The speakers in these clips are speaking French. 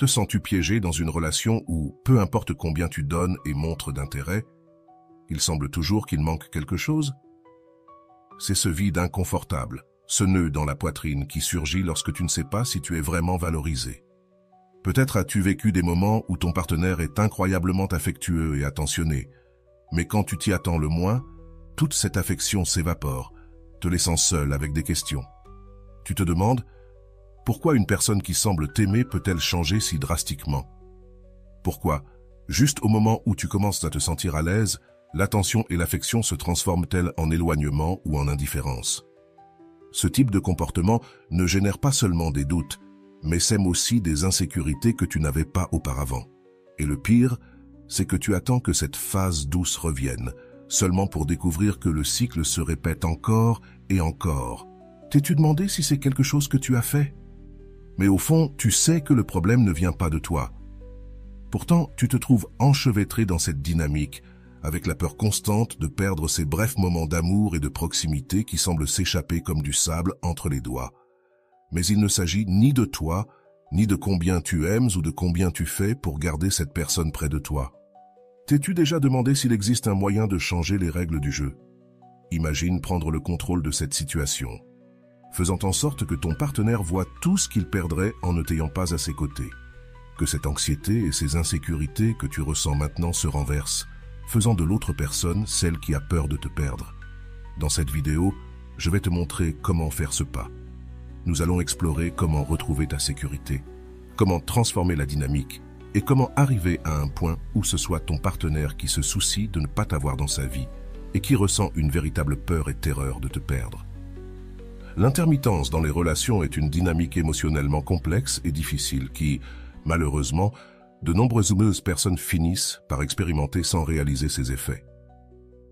Te sens-tu piégé dans une relation où, peu importe combien tu donnes et montres d'intérêt, il semble toujours qu'il manque quelque chose? C'est ce vide inconfortable, ce nœud dans la poitrine qui surgit lorsque tu ne sais pas si tu es vraiment valorisé. Peut-être as-tu vécu des moments où ton partenaire est incroyablement affectueux et attentionné, mais quand tu t'y attends le moins, toute cette affection s'évapore, te laissant seul avec des questions. Tu te demandes, pourquoi une personne qui semble t'aimer peut-elle changer si drastiquement? Pourquoi, juste au moment où tu commences à te sentir à l'aise, l'attention et l'affection se transforment-elles en éloignement ou en indifférence? Ce type de comportement ne génère pas seulement des doutes, mais sème aussi des insécurités que tu n'avais pas auparavant. Et le pire, c'est que tu attends que cette phase douce revienne, seulement pour découvrir que le cycle se répète encore et encore. T'es-tu demandé si c'est quelque chose que tu as fait? Mais au fond, tu sais que le problème ne vient pas de toi. Pourtant, tu te trouves enchevêtré dans cette dynamique, avec la peur constante de perdre ces brefs moments d'amour et de proximité qui semblent s'échapper comme du sable entre les doigts. Mais il ne s'agit ni de toi, ni de combien tu aimes ou de combien tu fais pour garder cette personne près de toi. T'es-tu déjà demandé s'il existe un moyen de changer les règles du jeu? Imagine prendre le contrôle de cette situation, faisant en sorte que ton partenaire voit tout ce qu'il perdrait en ne t'ayant pas à ses côtés. Que cette anxiété et ces insécurités que tu ressens maintenant se renversent, faisant de l'autre personne celle qui a peur de te perdre. Dans cette vidéo, je vais te montrer comment faire ce pas. Nous allons explorer comment retrouver ta sécurité, comment transformer la dynamique et comment arriver à un point où ce soit ton partenaire qui se soucie de ne pas t'avoir dans sa vie et qui ressent une véritable peur et terreur de te perdre. L'intermittence dans les relations est une dynamique émotionnellement complexe et difficile qui, malheureusement, de nombreuses personnes finissent par expérimenter sans réaliser ses effets.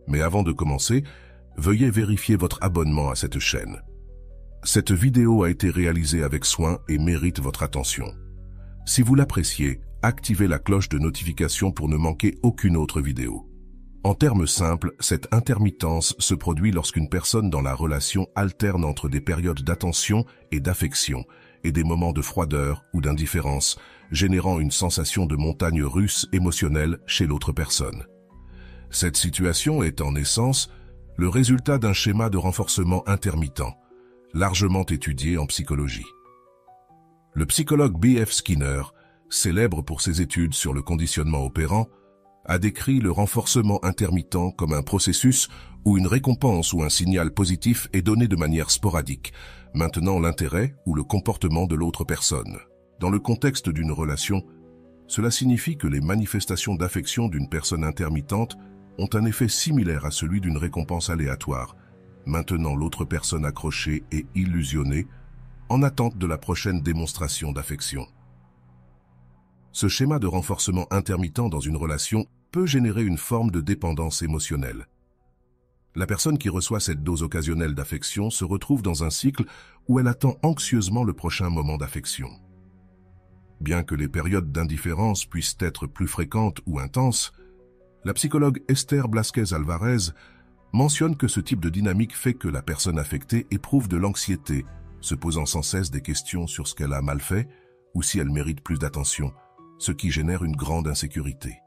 Mais avant de commencer, veuillez vérifier votre abonnement à cette chaîne. Cette vidéo a été réalisée avec soin et mérite votre attention. Si vous l'appréciez, activez la cloche de notification pour ne manquer aucune autre vidéo. En termes simples, cette intermittence se produit lorsqu'une personne dans la relation alterne entre des périodes d'attention et d'affection et des moments de froideur ou d'indifférence, générant une sensation de montagne russe émotionnelle chez l'autre personne. Cette situation est en essence le résultat d'un schéma de renforcement intermittent, largement étudié en psychologie. Le psychologue B.F. Skinner, célèbre pour ses études sur le conditionnement opérant, a décrit le renforcement intermittent comme un processus où une récompense ou un signal positif est donné de manière sporadique, maintenant l'intérêt ou le comportement de l'autre personne. Dans le contexte d'une relation, cela signifie que les manifestations d'affection d'une personne intermittente ont un effet similaire à celui d'une récompense aléatoire, maintenant l'autre personne accrochée et illusionnée, en attente de la prochaine démonstration d'affection. Ce schéma de renforcement intermittent dans une relation peut générer une forme de dépendance émotionnelle. La personne qui reçoit cette dose occasionnelle d'affection se retrouve dans un cycle où elle attend anxieusement le prochain moment d'affection. Bien que les périodes d'indifférence puissent être plus fréquentes ou intenses, la psychologue Esther Blasquez Alvarez mentionne que ce type de dynamique fait que la personne affectée éprouve de l'anxiété, se posant sans cesse des questions sur ce qu'elle a mal fait ou si elle mérite plus d'attention, ce qui génère une grande insécurité.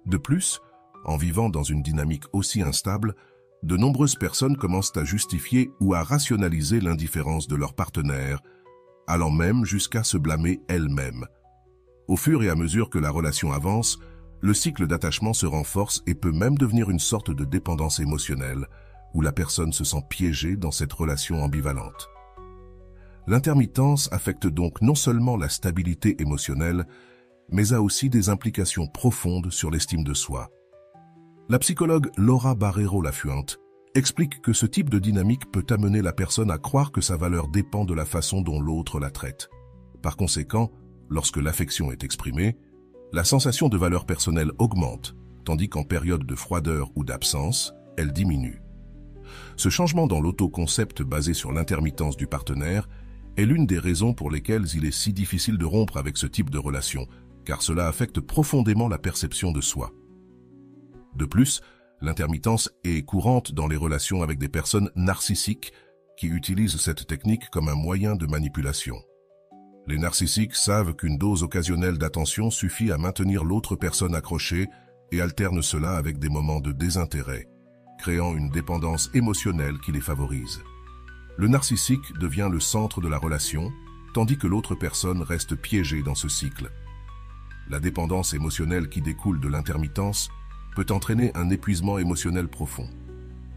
De plus, en vivant dans une dynamique aussi instable, de nombreuses personnes commencent à justifier ou à rationaliser l'indifférence de leur partenaire, allant même jusqu'à se blâmer elles-mêmes. Au fur et à mesure que la relation avance, le cycle d'attachement se renforce et peut même devenir une sorte de dépendance émotionnelle, où la personne se sent piégée dans cette relation ambivalente. L'intermittence affecte donc non seulement la stabilité émotionnelle, mais a aussi des implications profondes sur l'estime de soi. La psychologue Laura Barrero-Lafuente explique que ce type de dynamique peut amener la personne à croire que sa valeur dépend de la façon dont l'autre la traite. Par conséquent, lorsque l'affection est exprimée, la sensation de valeur personnelle augmente, tandis qu'en période de froideur ou d'absence, elle diminue. Ce changement dans l'autoconcept basé sur l'intermittence du partenaire est l'une des raisons pour lesquelles il est si difficile de rompre avec ce type de relation, car cela affecte profondément la perception de soi. De plus, l'intermittence est courante dans les relations avec des personnes narcissiques qui utilisent cette technique comme un moyen de manipulation. Les narcissiques savent qu'une dose occasionnelle d'attention suffit à maintenir l'autre personne accrochée et alternent cela avec des moments de désintérêt, créant une dépendance émotionnelle qui les favorise. Le narcissique devient le centre de la relation, tandis que l'autre personne reste piégée dans ce cycle. La dépendance émotionnelle qui découle de l'intermittence peut entraîner un épuisement émotionnel profond.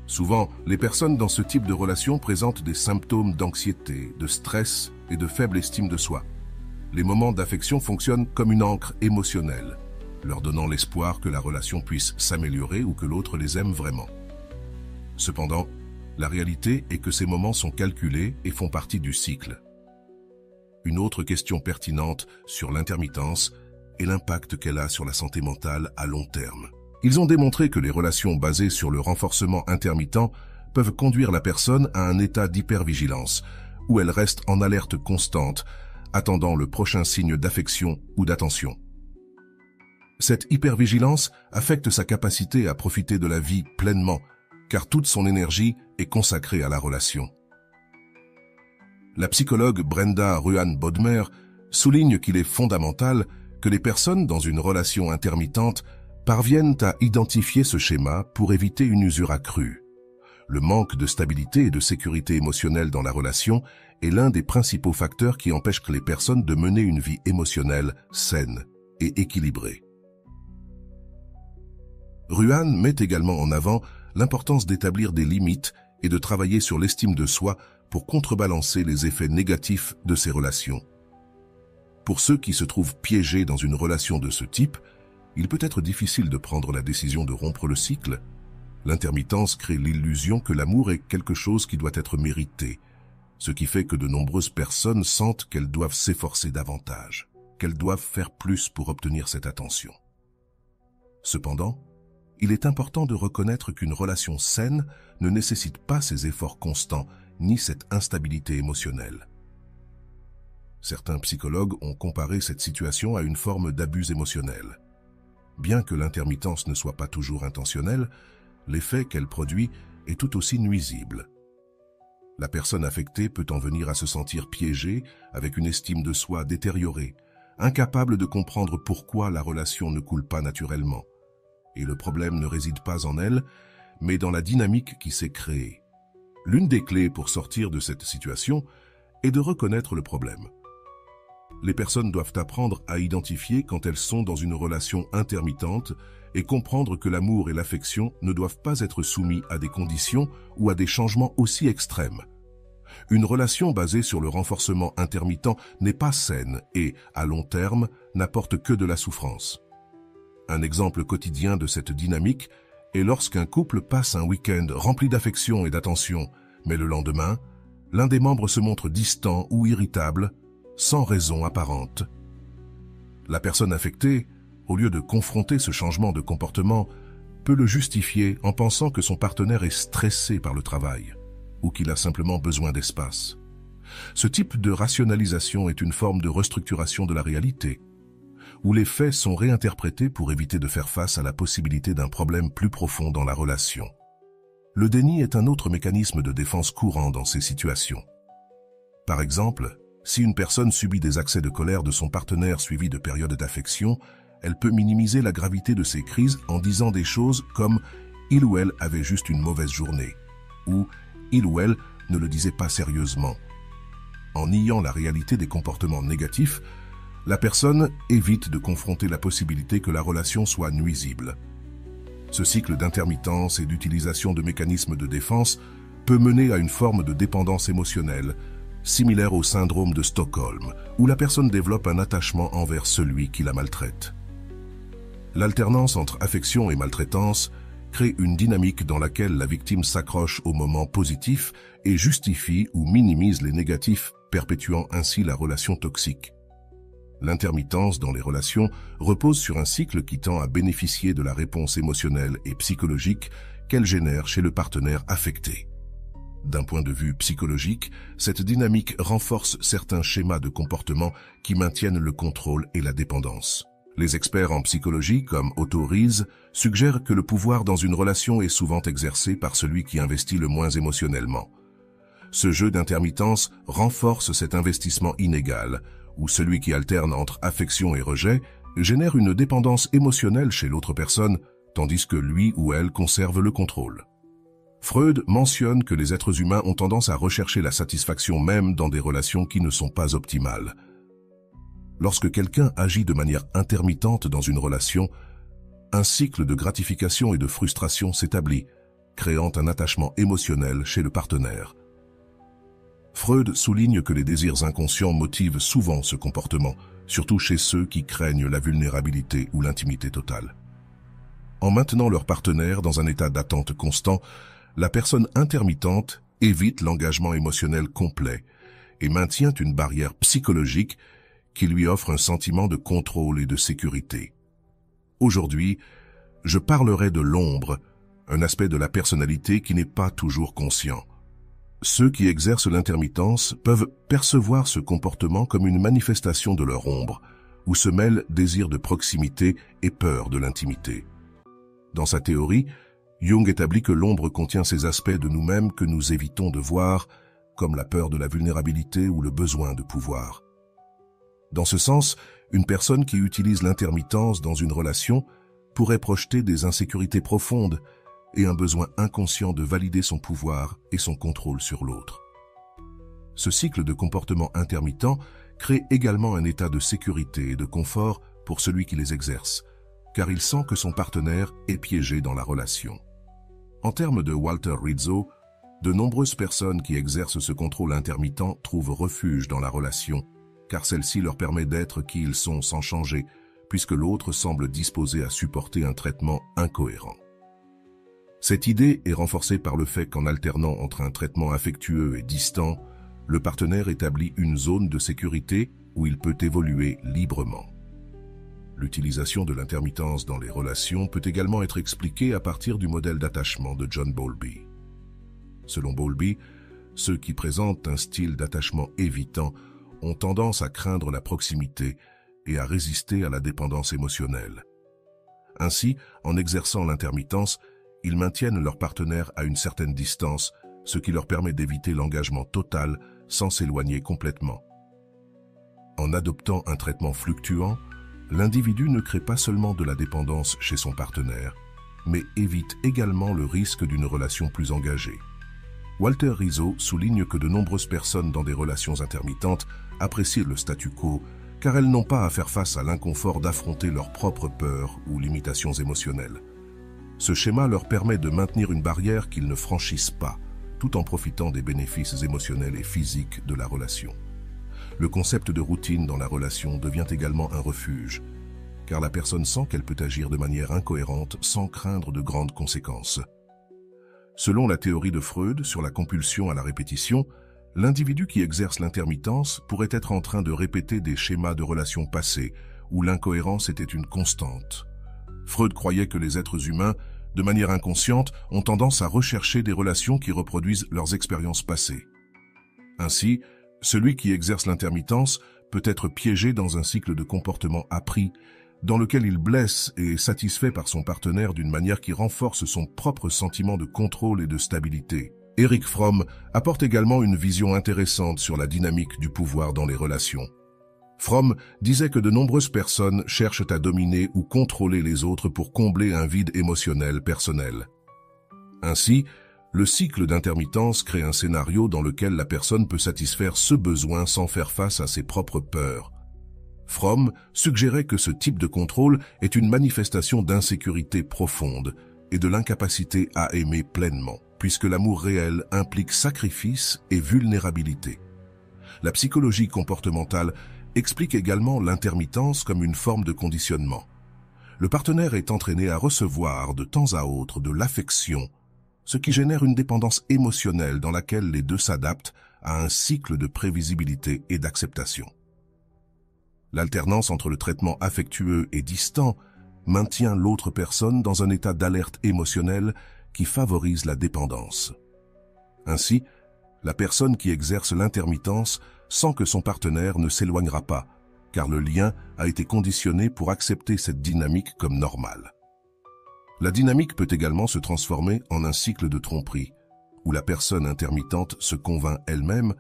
Souvent, les personnes dans ce type de relation présentent des symptômes d'anxiété, de stress et de faible estime de soi. Les moments d'affection fonctionnent comme une ancre émotionnelle, leur donnant l'espoir que la relation puisse s'améliorer ou que l'autre les aime vraiment. Cependant, la réalité est que ces moments sont calculés et font partie du cycle. Une autre question pertinente sur l'intermittence est l'impact qu'elle a sur la santé mentale à long terme. Ils ont démontré que les relations basées sur le renforcement intermittent peuvent conduire la personne à un état d'hypervigilance, où elle reste en alerte constante, attendant le prochain signe d'affection ou d'attention. Cette hypervigilance affecte sa capacité à profiter de la vie pleinement, car toute son énergie est consacrée à la relation. La psychologue Brenda Ruan-Bodmer souligne qu'il est fondamental que les personnes dans une relation intermittente parviennent à identifier ce schéma pour éviter une usure accrue. Le manque de stabilité et de sécurité émotionnelle dans la relation est l'un des principaux facteurs qui empêchent les personnes de mener une vie émotionnelle saine et équilibrée. Ruan met également en avant l'importance d'établir des limites et de travailler sur l'estime de soi pour contrebalancer les effets négatifs de ces relations. Pour ceux qui se trouvent piégés dans une relation de ce type, il peut être difficile de prendre la décision de rompre le cycle. L'intermittence crée l'illusion que l'amour est quelque chose qui doit être mérité, ce qui fait que de nombreuses personnes sentent qu'elles doivent s'efforcer davantage, qu'elles doivent faire plus pour obtenir cette attention. Cependant, il est important de reconnaître qu'une relation saine ne nécessite pas ces efforts constants ni cette instabilité émotionnelle. Certains psychologues ont comparé cette situation à une forme d'abus émotionnel. Bien que l'intermittence ne soit pas toujours intentionnelle, l'effet qu'elle produit est tout aussi nuisible. La personne affectée peut en venir à se sentir piégée, avec une estime de soi détériorée, incapable de comprendre pourquoi la relation ne coule pas naturellement. Et le problème ne réside pas en elle, mais dans la dynamique qui s'est créée. L'une des clés pour sortir de cette situation est de reconnaître le problème. Les personnes doivent apprendre à identifier quand elles sont dans une relation intermittente et comprendre que l'amour et l'affection ne doivent pas être soumis à des conditions ou à des changements aussi extrêmes. Une relation basée sur le renforcement intermittent n'est pas saine et, à long terme, n'apporte que de la souffrance. Un exemple quotidien de cette dynamique est lorsqu'un couple passe un week-end rempli d'affection et d'attention, mais le lendemain, l'un des membres se montre distant ou irritable, sans raison apparente. La personne affectée, au lieu de confronter ce changement de comportement, peut le justifier en pensant que son partenaire est stressé par le travail ou qu'il a simplement besoin d'espace. Ce type de rationalisation est une forme de restructuration de la réalité, où les faits sont réinterprétés pour éviter de faire face à la possibilité d'un problème plus profond dans la relation. Le déni est un autre mécanisme de défense courant dans ces situations. Par exemple, si une personne subit des accès de colère de son partenaire suivis de périodes d'affection, elle peut minimiser la gravité de ces crises en disant des choses comme « il ou elle avait juste une mauvaise journée » ou « il ou elle ne le disait pas sérieusement ». En niant la réalité des comportements négatifs, la personne évite de confronter la possibilité que la relation soit nuisible. Ce cycle d'intermittence et d'utilisation de mécanismes de défense peut mener à une forme de dépendance émotionnelle, similaire au syndrome de Stockholm, où la personne développe un attachement envers celui qui la maltraite. L'alternance entre affection et maltraitance crée une dynamique dans laquelle la victime s'accroche aux moments positifs et justifie ou minimise les négatifs, perpétuant ainsi la relation toxique. L'intermittence dans les relations repose sur un cycle qui tend à bénéficier de la réponse émotionnelle et psychologique qu'elle génère chez le partenaire affecté. D'un point de vue psychologique, cette dynamique renforce certains schémas de comportement qui maintiennent le contrôle et la dépendance. Les experts en psychologie, comme Otto Ries, suggèrent que le pouvoir dans une relation est souvent exercé par celui qui investit le moins émotionnellement. Ce jeu d'intermittence renforce cet investissement inégal, où celui qui alterne entre affection et rejet génère une dépendance émotionnelle chez l'autre personne, tandis que lui ou elle conserve le contrôle. Freud mentionne que les êtres humains ont tendance à rechercher la satisfaction même dans des relations qui ne sont pas optimales. Lorsque quelqu'un agit de manière intermittente dans une relation, un cycle de gratification et de frustration s'établit, créant un attachement émotionnel chez le partenaire. Freud souligne que les désirs inconscients motivent souvent ce comportement, surtout chez ceux qui craignent la vulnérabilité ou l'intimité totale. En maintenant leur partenaire dans un état d'attente constant, la personne intermittente évite l'engagement émotionnel complet et maintient une barrière psychologique qui lui offre un sentiment de contrôle et de sécurité. Aujourd'hui, je parlerai de l'ombre, un aspect de la personnalité qui n'est pas toujours conscient. Ceux qui exercent l'intermittence peuvent percevoir ce comportement comme une manifestation de leur ombre, où se mêlent désir de proximité et peur de l'intimité. Dans sa théorie, Jung établit que l'ombre contient ces aspects de nous-mêmes que nous évitons de voir, comme la peur de la vulnérabilité ou le besoin de pouvoir. Dans ce sens, une personne qui utilise l'intermittence dans une relation pourrait projeter des insécurités profondes et un besoin inconscient de valider son pouvoir et son contrôle sur l'autre. Ce cycle de comportement intermittent crée également un état de sécurité et de confort pour celui qui les exerce, car il sent que son partenaire est piégé dans la relation. En termes de Walter Rizzo, de nombreuses personnes qui exercent ce contrôle intermittent trouvent refuge dans la relation, car celle-ci leur permet d'être qui ils sont sans changer, puisque l'autre semble disposé à supporter un traitement incohérent. Cette idée est renforcée par le fait qu'en alternant entre un traitement affectueux et distant, le partenaire établit une zone de sécurité où il peut évoluer librement. L'utilisation de l'intermittence dans les relations peut également être expliquée à partir du modèle d'attachement de John Bowlby. Selon Bowlby, ceux qui présentent un style d'attachement évitant ont tendance à craindre la proximité et à résister à la dépendance émotionnelle. Ainsi, en exerçant l'intermittence, ils maintiennent leur partenaire à une certaine distance, ce qui leur permet d'éviter l'engagement total sans s'éloigner complètement. En adoptant un traitement fluctuant, l'individu ne crée pas seulement de la dépendance chez son partenaire, mais évite également le risque d'une relation plus engagée. Walter Rizzo souligne que de nombreuses personnes dans des relations intermittentes apprécient le statu quo, car elles n'ont pas à faire face à l'inconfort d'affronter leurs propres peurs ou limitations émotionnelles. Ce schéma leur permet de maintenir une barrière qu'ils ne franchissent pas, tout en profitant des bénéfices émotionnels et physiques de la relation. Le concept de routine dans la relation devient également un refuge, car la personne sent qu'elle peut agir de manière incohérente sans craindre de grandes conséquences. Selon la théorie de Freud sur la compulsion à la répétition, l'individu qui exerce l'intermittence pourrait être en train de répéter des schémas de relations passées où l'incohérence était une constante. Freud croyait que les êtres humains, de manière inconsciente, ont tendance à rechercher des relations qui reproduisent leurs expériences passées. Ainsi, celui qui exerce l'intermittence peut être piégé dans un cycle de comportement appris, dans lequel il blesse et est satisfait par son partenaire d'une manière qui renforce son propre sentiment de contrôle et de stabilité. Erich Fromm apporte également une vision intéressante sur la dynamique du pouvoir dans les relations. Fromm disait que de nombreuses personnes cherchent à dominer ou contrôler les autres pour combler un vide émotionnel personnel. Ainsi, le cycle d'intermittence crée un scénario dans lequel la personne peut satisfaire ce besoin sans faire face à ses propres peurs. Fromm suggérait que ce type de contrôle est une manifestation d'insécurité profonde et de l'incapacité à aimer pleinement, puisque l'amour réel implique sacrifice et vulnérabilité. La psychologie comportementale explique également l'intermittence comme une forme de conditionnement. Le partenaire est entraîné à recevoir de temps à autre de l'affection, ce qui génère une dépendance émotionnelle dans laquelle les deux s'adaptent à un cycle de prévisibilité et d'acceptation. L'alternance entre le traitement affectueux et distant maintient l'autre personne dans un état d'alerte émotionnelle qui favorise la dépendance. Ainsi, la personne qui exerce l'intermittence sent que son partenaire ne s'éloignera pas, car le lien a été conditionné pour accepter cette dynamique comme normale. La dynamique peut également se transformer en un cycle de tromperie, où la personne intermittente se convainc elle-même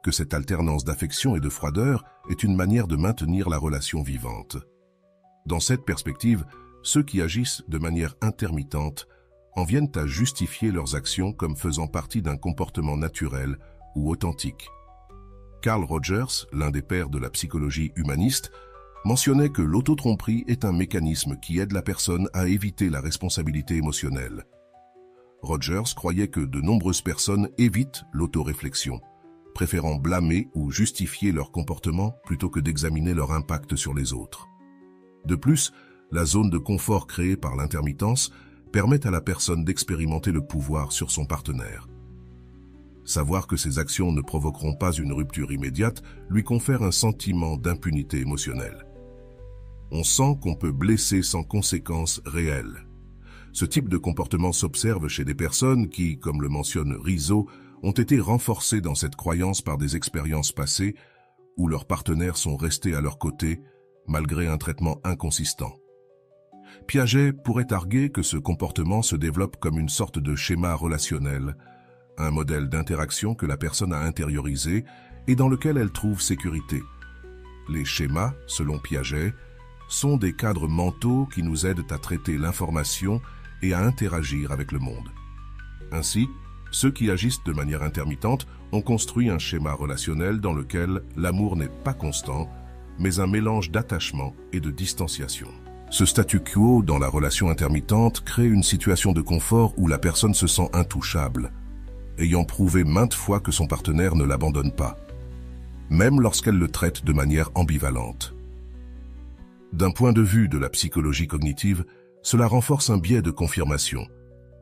que cette alternance d'affection et de froideur est une manière de maintenir la relation vivante. Dans cette perspective, ceux qui agissent de manière intermittente en viennent à justifier leurs actions comme faisant partie d'un comportement naturel ou authentique. Carl Rogers, l'un des pères de la psychologie humaniste, mentionnait que l'autotromperie est un mécanisme qui aide la personne à éviter la responsabilité émotionnelle. Rogers croyait que de nombreuses personnes évitent l'autoréflexion, préférant blâmer ou justifier leur comportement plutôt que d'examiner leur impact sur les autres. De plus, la zone de confort créée par l'intermittence permet à la personne d'expérimenter le pouvoir sur son partenaire. Savoir que ses actions ne provoqueront pas une rupture immédiate lui confère un sentiment d'impunité émotionnelle. On sent qu'on peut blesser sans conséquences réelles. Ce type de comportement s'observe chez des personnes qui, comme le mentionne Rizzo, ont été renforcées dans cette croyance par des expériences passées où leurs partenaires sont restés à leur côté malgré un traitement inconsistant. Piaget pourrait arguer que ce comportement se développe comme une sorte de schéma relationnel, un modèle d'interaction que la personne a intériorisé et dans lequel elle trouve sécurité. Les schémas, selon Piaget, sont des cadres mentaux qui nous aident à traiter l'information et à interagir avec le monde. Ainsi, ceux qui agissent de manière intermittente ont construit un schéma relationnel dans lequel l'amour n'est pas constant, mais un mélange d'attachement et de distanciation. Ce statu quo dans la relation intermittente crée une situation de confort où la personne se sent intouchable, ayant prouvé maintes fois que son partenaire ne l'abandonne pas, même lorsqu'elle le traite de manière ambivalente. D'un point de vue de la psychologie cognitive, cela renforce un biais de confirmation.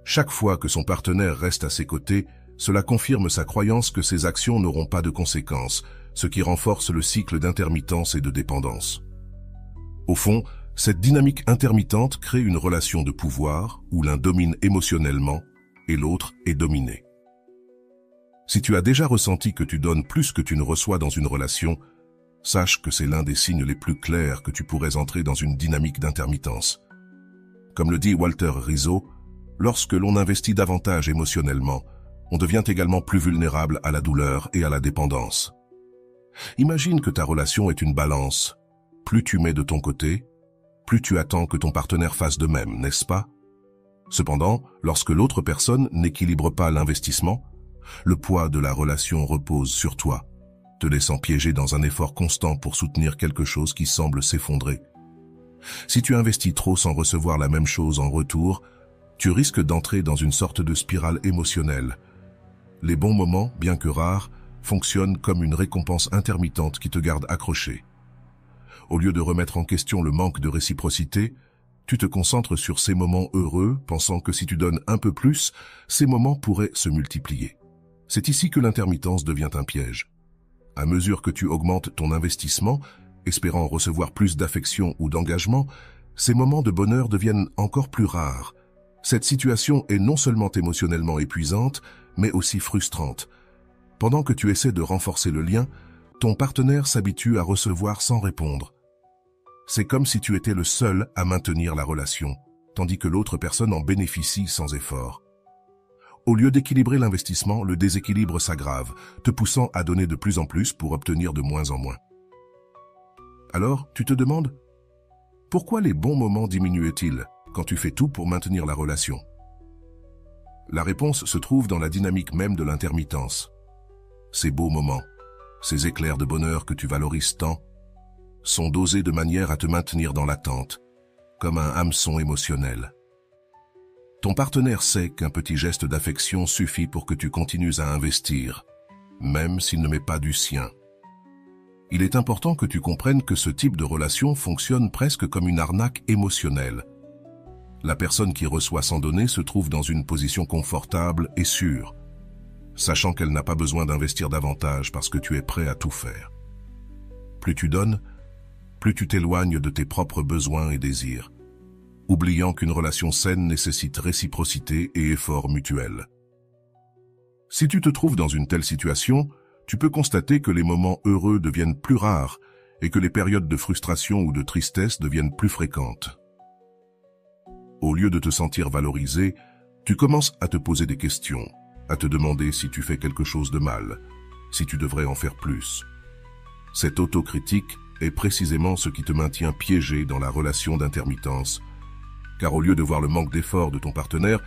Chaque fois que son partenaire reste à ses côtés, cela confirme sa croyance que ses actions n'auront pas de conséquences, ce qui renforce le cycle d'intermittence et de dépendance. Au fond, cette dynamique intermittente crée une relation de pouvoir où l'un domine émotionnellement et l'autre est dominé. Si tu as déjà ressenti que tu donnes plus que tu ne reçois dans une relation, sache que c'est l'un des signes les plus clairs que tu pourrais entrer dans une dynamique d'intermittence. Comme le dit Walter Rizzo, lorsque l'on investit davantage émotionnellement, on devient également plus vulnérable à la douleur et à la dépendance. Imagine que ta relation est une balance. Plus tu mets de ton côté, plus tu attends que ton partenaire fasse de même, n'est-ce pas? Cependant, lorsque l'autre personne n'équilibre pas l'investissement, le poids de la relation repose sur toi, te laissant piéger dans un effort constant pour soutenir quelque chose qui semble s'effondrer. Si tu investis trop sans recevoir la même chose en retour, tu risques d'entrer dans une sorte de spirale émotionnelle. Les bons moments, bien que rares, fonctionnent comme une récompense intermittente qui te garde accroché. Au lieu de remettre en question le manque de réciprocité, tu te concentres sur ces moments heureux, pensant que si tu donnes un peu plus, ces moments pourraient se multiplier. C'est ici que l'intermittence devient un piège. À mesure que tu augmentes ton investissement, espérant recevoir plus d'affection ou d'engagement, ces moments de bonheur deviennent encore plus rares. Cette situation est non seulement émotionnellement épuisante, mais aussi frustrante. Pendant que tu essaies de renforcer le lien, ton partenaire s'habitue à recevoir sans répondre. C'est comme si tu étais le seul à maintenir la relation, tandis que l'autre personne en bénéficie sans effort. Au lieu d'équilibrer l'investissement, le déséquilibre s'aggrave, te poussant à donner de plus en plus pour obtenir de moins en moins. Alors, tu te demandes, pourquoi les bons moments diminuent-ils quand tu fais tout pour maintenir la relation? La réponse se trouve dans la dynamique même de l'intermittence. Ces beaux moments, ces éclairs de bonheur que tu valorises tant, sont dosés de manière à te maintenir dans l'attente, comme un hameçon émotionnel. Ton partenaire sait qu'un petit geste d'affection suffit pour que tu continues à investir, même s'il ne met pas du sien. Il est important que tu comprennes que ce type de relation fonctionne presque comme une arnaque émotionnelle. La personne qui reçoit sans donner se trouve dans une position confortable et sûre, sachant qu'elle n'a pas besoin d'investir davantage parce que tu es prêt à tout faire. Plus tu donnes, plus tu t'éloignes de tes propres besoins et désirs, oubliant qu'une relation saine nécessite réciprocité et effort mutuel. Si tu te trouves dans une telle situation, tu peux constater que les moments heureux deviennent plus rares et que les périodes de frustration ou de tristesse deviennent plus fréquentes. Au lieu de te sentir valorisé, tu commences à te poser des questions, à te demander si tu fais quelque chose de mal, si tu devrais en faire plus. Cette autocritique est précisément ce qui te maintient piégé dans la relation d'intermittence. Car au lieu de voir le manque d'effort de ton partenaire,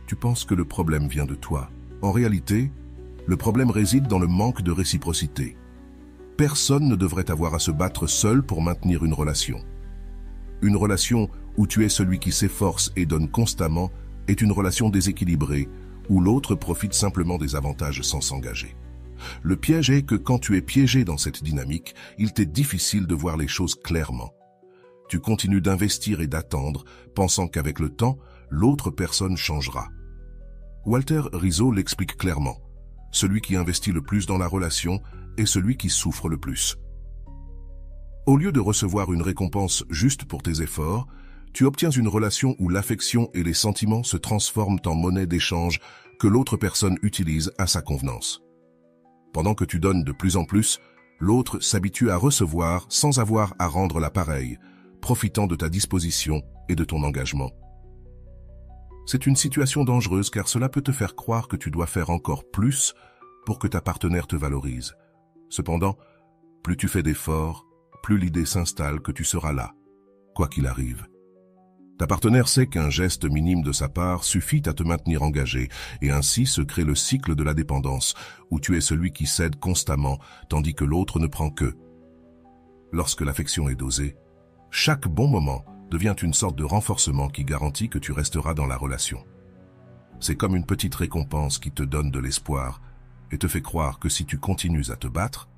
tu penses que le problème vient de toi. En réalité, le problème réside dans le manque de réciprocité. Personne ne devrait avoir à se battre seul pour maintenir une relation. Une relation où tu es celui qui s'efforce et donne constamment est une relation déséquilibrée, où l'autre profite simplement des avantages sans s'engager. Le piège est que quand tu es piégé dans cette dynamique, il t'est difficile de voir les choses clairement. Tu continues d'investir et d'attendre, pensant qu'avec le temps, l'autre personne changera. Walter Rizzo l'explique clairement. Celui qui investit le plus dans la relation est celui qui souffre le plus. Au lieu de recevoir une récompense juste pour tes efforts, tu obtiens une relation où l'affection et les sentiments se transforment en monnaie d'échange que l'autre personne utilise à sa convenance. Pendant que tu donnes de plus en plus, l'autre s'habitue à recevoir sans avoir à rendre l'appareil, profitant de ta disposition et de ton engagement. C'est une situation dangereuse car cela peut te faire croire que tu dois faire encore plus pour que ta partenaire te valorise. Cependant, plus tu fais d'efforts, plus l'idée s'installe que tu seras là, quoi qu'il arrive. Ta partenaire sait qu'un geste minime de sa part suffit à te maintenir engagé, et ainsi se crée le cycle de la dépendance, où tu es celui qui cède constamment, tandis que l'autre ne prend que. Lorsque l'affection est dosée, chaque bon moment devient une sorte de renforcement qui garantit que tu resteras dans la relation. C'est comme une petite récompense qui te donne de l'espoir et te fait croire que si tu continues à te battre,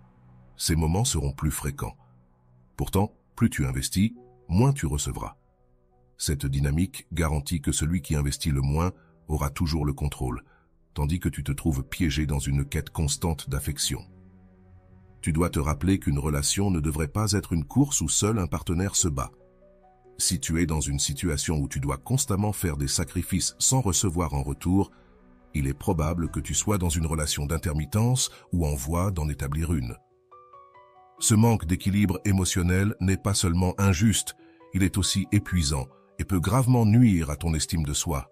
ces moments seront plus fréquents. Pourtant, plus tu investis, moins tu recevras. Cette dynamique garantit que celui qui investit le moins aura toujours le contrôle, tandis que tu te trouves piégé dans une quête constante d'affection. Tu dois te rappeler qu'une relation ne devrait pas être une course où seul un partenaire se bat. Si tu es dans une situation où tu dois constamment faire des sacrifices sans recevoir en retour, il est probable que tu sois dans une relation d'intermittence ou en voie d'en établir une. Ce manque d'équilibre émotionnel n'est pas seulement injuste, il est aussi épuisant et peut gravement nuire à ton estime de soi.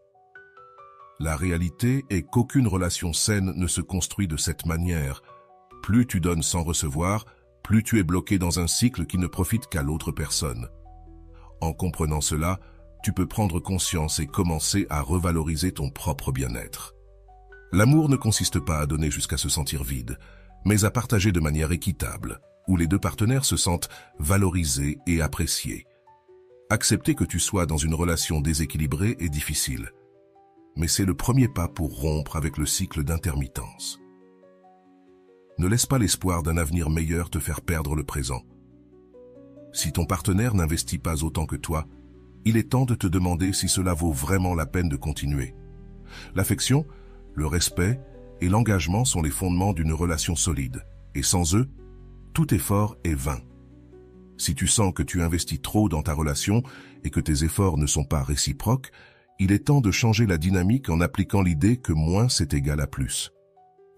La réalité est qu'aucune relation saine ne se construit de cette manière. Plus tu donnes sans recevoir, plus tu es bloqué dans un cycle qui ne profite qu'à l'autre personne. En comprenant cela, tu peux prendre conscience et commencer à revaloriser ton propre bien-être. L'amour ne consiste pas à donner jusqu'à se sentir vide, mais à partager de manière équitable, où les deux partenaires se sentent valorisés et appréciés. Accepter que tu sois dans une relation déséquilibrée est difficile, mais c'est le premier pas pour rompre avec le cycle d'intermittence. Ne laisse pas l'espoir d'un avenir meilleur te faire perdre le présent. Si ton partenaire n'investit pas autant que toi, il est temps de te demander si cela vaut vraiment la peine de continuer. L'affection, le respect et l'engagement sont les fondements d'une relation solide, et sans eux, tout effort est vain. Si tu sens que tu investis trop dans ta relation et que tes efforts ne sont pas réciproques, il est temps de changer la dynamique en appliquant l'idée que moins c'est égal à plus.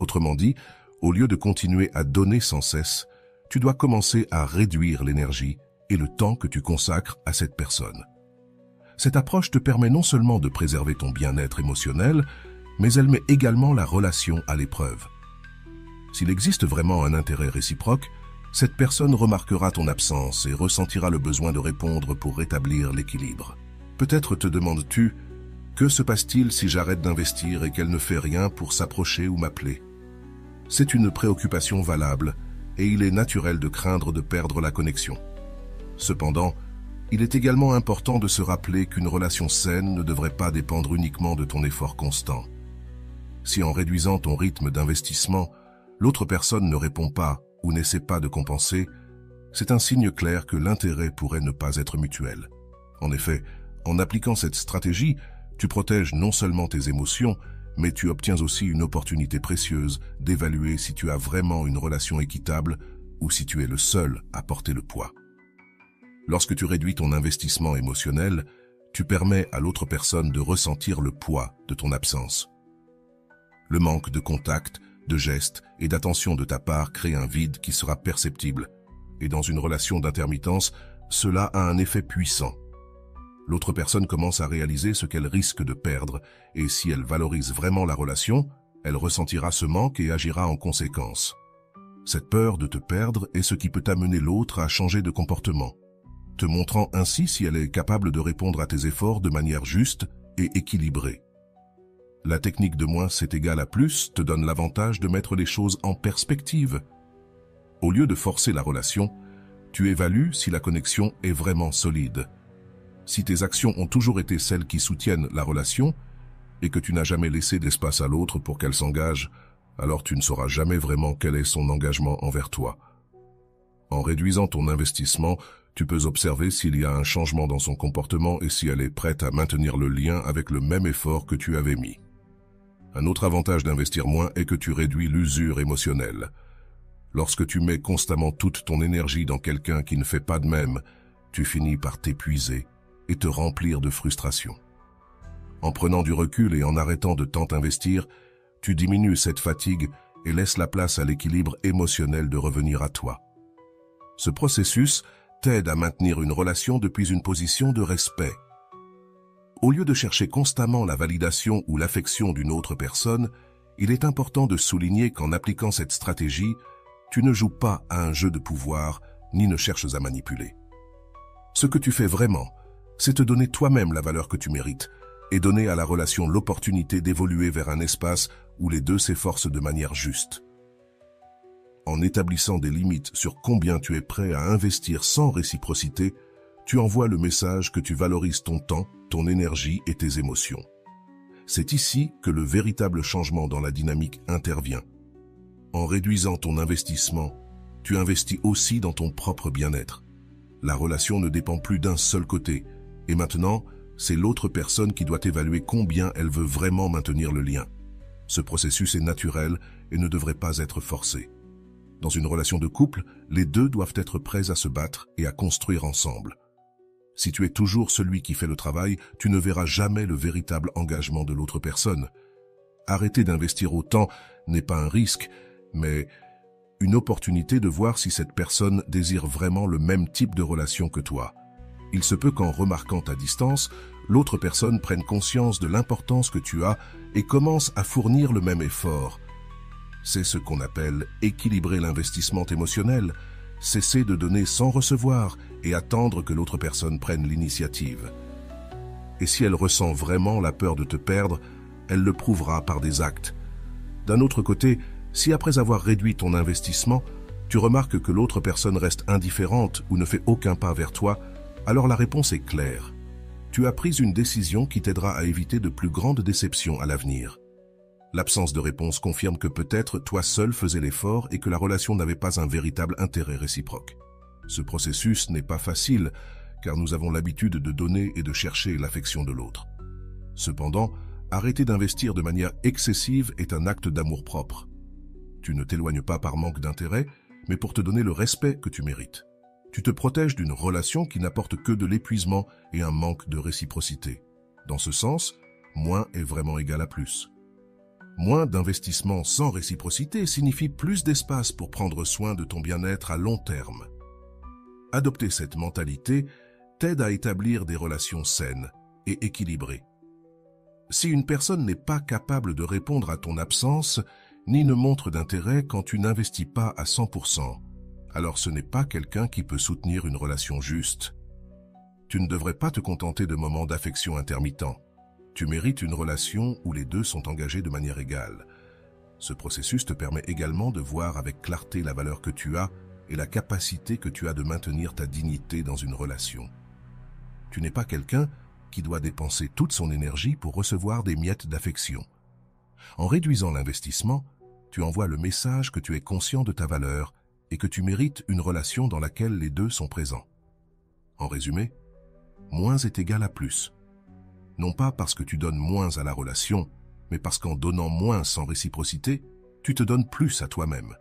Autrement dit, au lieu de continuer à donner sans cesse, tu dois commencer à réduire l'énergie et le temps que tu consacres à cette personne. Cette approche te permet non seulement de préserver ton bien-être émotionnel, mais elle met également la relation à l'épreuve. S'il existe vraiment un intérêt réciproque, cette personne remarquera ton absence et ressentira le besoin de répondre pour rétablir l'équilibre. Peut-être te demandes-tu, que se passe-t-il si j'arrête d'investir et qu'elle ne fait rien pour s'approcher ou m'appeler? C'est une préoccupation valable et il est naturel de craindre de perdre la connexion. Cependant, il est également important de se rappeler qu'une relation saine ne devrait pas dépendre uniquement de ton effort constant. Si en réduisant ton rythme d'investissement, l'autre personne ne répond pas ou n'essaie pas de compenser, c'est un signe clair que l'intérêt pourrait ne pas être mutuel. En effet, en appliquant cette stratégie, tu protèges non seulement tes émotions, mais tu obtiens aussi une opportunité précieuse d'évaluer si tu as vraiment une relation équitable ou si tu es le seul à porter le poids. Lorsque tu réduis ton investissement émotionnel, tu permets à l'autre personne de ressentir le poids de ton absence. Le manque de contact, de gestes et d'attention de ta part crée un vide qui sera perceptible, et dans une relation d'intermittence, cela a un effet puissant. L'autre personne commence à réaliser ce qu'elle risque de perdre, et si elle valorise vraiment la relation, elle ressentira ce manque et agira en conséquence. Cette peur de te perdre est ce qui peut amener l'autre à changer de comportement, te montrant ainsi si elle est capable de répondre à tes efforts de manière juste et équilibrée. La technique de moins c'est égal à plus te donne l'avantage de mettre les choses en perspective. Au lieu de forcer la relation, tu évalues si la connexion est vraiment solide. Si tes actions ont toujours été celles qui soutiennent la relation et que tu n'as jamais laissé d'espace à l'autre pour qu'elle s'engage, alors tu ne sauras jamais vraiment quel est son engagement envers toi. En réduisant ton investissement, tu peux observer s'il y a un changement dans son comportement et si elle est prête à maintenir le lien avec le même effort que tu avais mis. Un autre avantage d'investir moins est que tu réduis l'usure émotionnelle. Lorsque tu mets constamment toute ton énergie dans quelqu'un qui ne fait pas de même, tu finis par t'épuiser et te remplir de frustration. En prenant du recul et en arrêtant de tant investir, tu diminues cette fatigue et laisses la place à l'équilibre émotionnel de revenir à toi. Ce processus t'aide à maintenir une relation depuis une position de respect. Au lieu de chercher constamment la validation ou l'affection d'une autre personne, il est important de souligner qu'en appliquant cette stratégie, tu ne joues pas à un jeu de pouvoir ni ne cherches à manipuler. Ce que tu fais vraiment, c'est te donner toi-même la valeur que tu mérites et donner à la relation l'opportunité d'évoluer vers un espace où les deux s'efforcent de manière juste. En établissant des limites sur combien tu es prêt à investir sans réciprocité, tu envoies le message que tu valorises ton temps, ton énergie et tes émotions. C'est ici que le véritable changement dans la dynamique intervient. En réduisant ton investissement, tu investis aussi dans ton propre bien-être. La relation ne dépend plus d'un seul côté, et maintenant, c'est l'autre personne qui doit évaluer combien elle veut vraiment maintenir le lien. Ce processus est naturel et ne devrait pas être forcé. Dans une relation de couple, les deux doivent être prêts à se battre et à construire ensemble. Si tu es toujours celui qui fait le travail, tu ne verras jamais le véritable engagement de l'autre personne. Arrêter d'investir autant n'est pas un risque, mais une opportunité de voir si cette personne désire vraiment le même type de relation que toi. Il se peut qu'en remarquant ta distance, l'autre personne prenne conscience de l'importance que tu as et commence à fournir le même effort. C'est ce qu'on appelle équilibrer l'investissement émotionnel, cesser de donner sans recevoir et attendre que l'autre personne prenne l'initiative. Et si elle ressent vraiment la peur de te perdre, elle le prouvera par des actes. D'un autre côté, si après avoir réduit ton investissement, tu remarques que l'autre personne reste indifférente ou ne fait aucun pas vers toi, alors la réponse est claire. Tu as pris une décision qui t'aidera à éviter de plus grandes déceptions à l'avenir. L'absence de réponse confirme que peut-être toi seul faisais l'effort et que la relation n'avait pas un véritable intérêt réciproque. Ce processus n'est pas facile, car nous avons l'habitude de donner et de chercher l'affection de l'autre. Cependant, arrêter d'investir de manière excessive est un acte d'amour-propre. Tu ne t'éloignes pas par manque d'intérêt, mais pour te donner le respect que tu mérites. Tu te protèges d'une relation qui n'apporte que de l'épuisement et un manque de réciprocité. Dans ce sens, moins est vraiment égal à plus. Moins d'investissement sans réciprocité signifie plus d'espace pour prendre soin de ton bien-être à long terme. Adopter cette mentalité t'aide à établir des relations saines et équilibrées. Si une personne n'est pas capable de répondre à ton absence, ni ne montre d'intérêt quand tu n'investis pas à 100%, alors ce n'est pas quelqu'un qui peut soutenir une relation juste. Tu ne devrais pas te contenter de moments d'affection intermittents. Tu mérites une relation où les deux sont engagés de manière égale. Ce processus te permet également de voir avec clarté la valeur que tu as et la capacité que tu as de maintenir ta dignité dans une relation. Tu n'es pas quelqu'un qui doit dépenser toute son énergie pour recevoir des miettes d'affection. En réduisant l'investissement, tu envoies le message que tu es conscient de ta valeur et que tu mérites une relation dans laquelle les deux sont présents. En résumé, moins est égal à plus. Non pas parce que tu donnes moins à la relation, mais parce qu'en donnant moins sans réciprocité, tu te donnes plus à toi-même.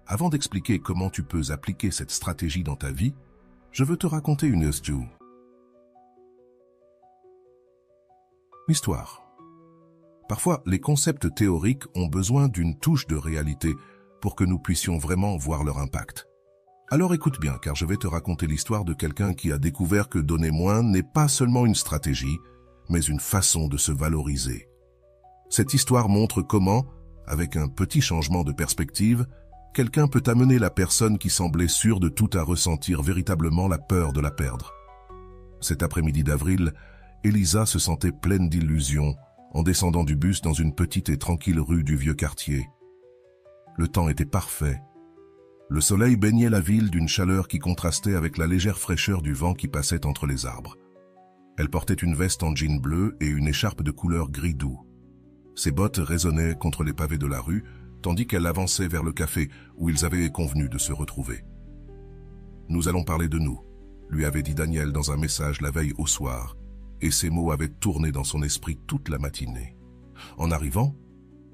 Avant d'expliquer comment tu peux appliquer cette stratégie dans ta vie, je veux te raconter une histoire. Parfois, les concepts théoriques ont besoin d'une touche de réalité pour que nous puissions vraiment voir leur impact. Alors écoute bien, car je vais te raconter l'histoire de quelqu'un qui a découvert que donner moins n'est pas seulement une stratégie, mais une façon de se valoriser. Cette histoire montre comment, avec un petit changement de perspective, quelqu'un peut amener la personne qui semblait sûre de tout à ressentir véritablement la peur de la perdre. Cet après-midi d'avril, Elisa se sentait pleine d'illusions en descendant du bus dans une petite et tranquille rue du vieux quartier. Le temps était parfait. Le soleil baignait la ville d'une chaleur qui contrastait avec la légère fraîcheur du vent qui passait entre les arbres. Elle portait une veste en jean bleu et une écharpe de couleur gris doux. Ses bottes résonnaient contre les pavés de la rue, tandis qu'elle avançait vers le café où ils avaient convenu de se retrouver. « Nous allons parler de nous », lui avait dit Daniel dans un message la veille au soir, et ces mots avaient tourné dans son esprit toute la matinée. En arrivant,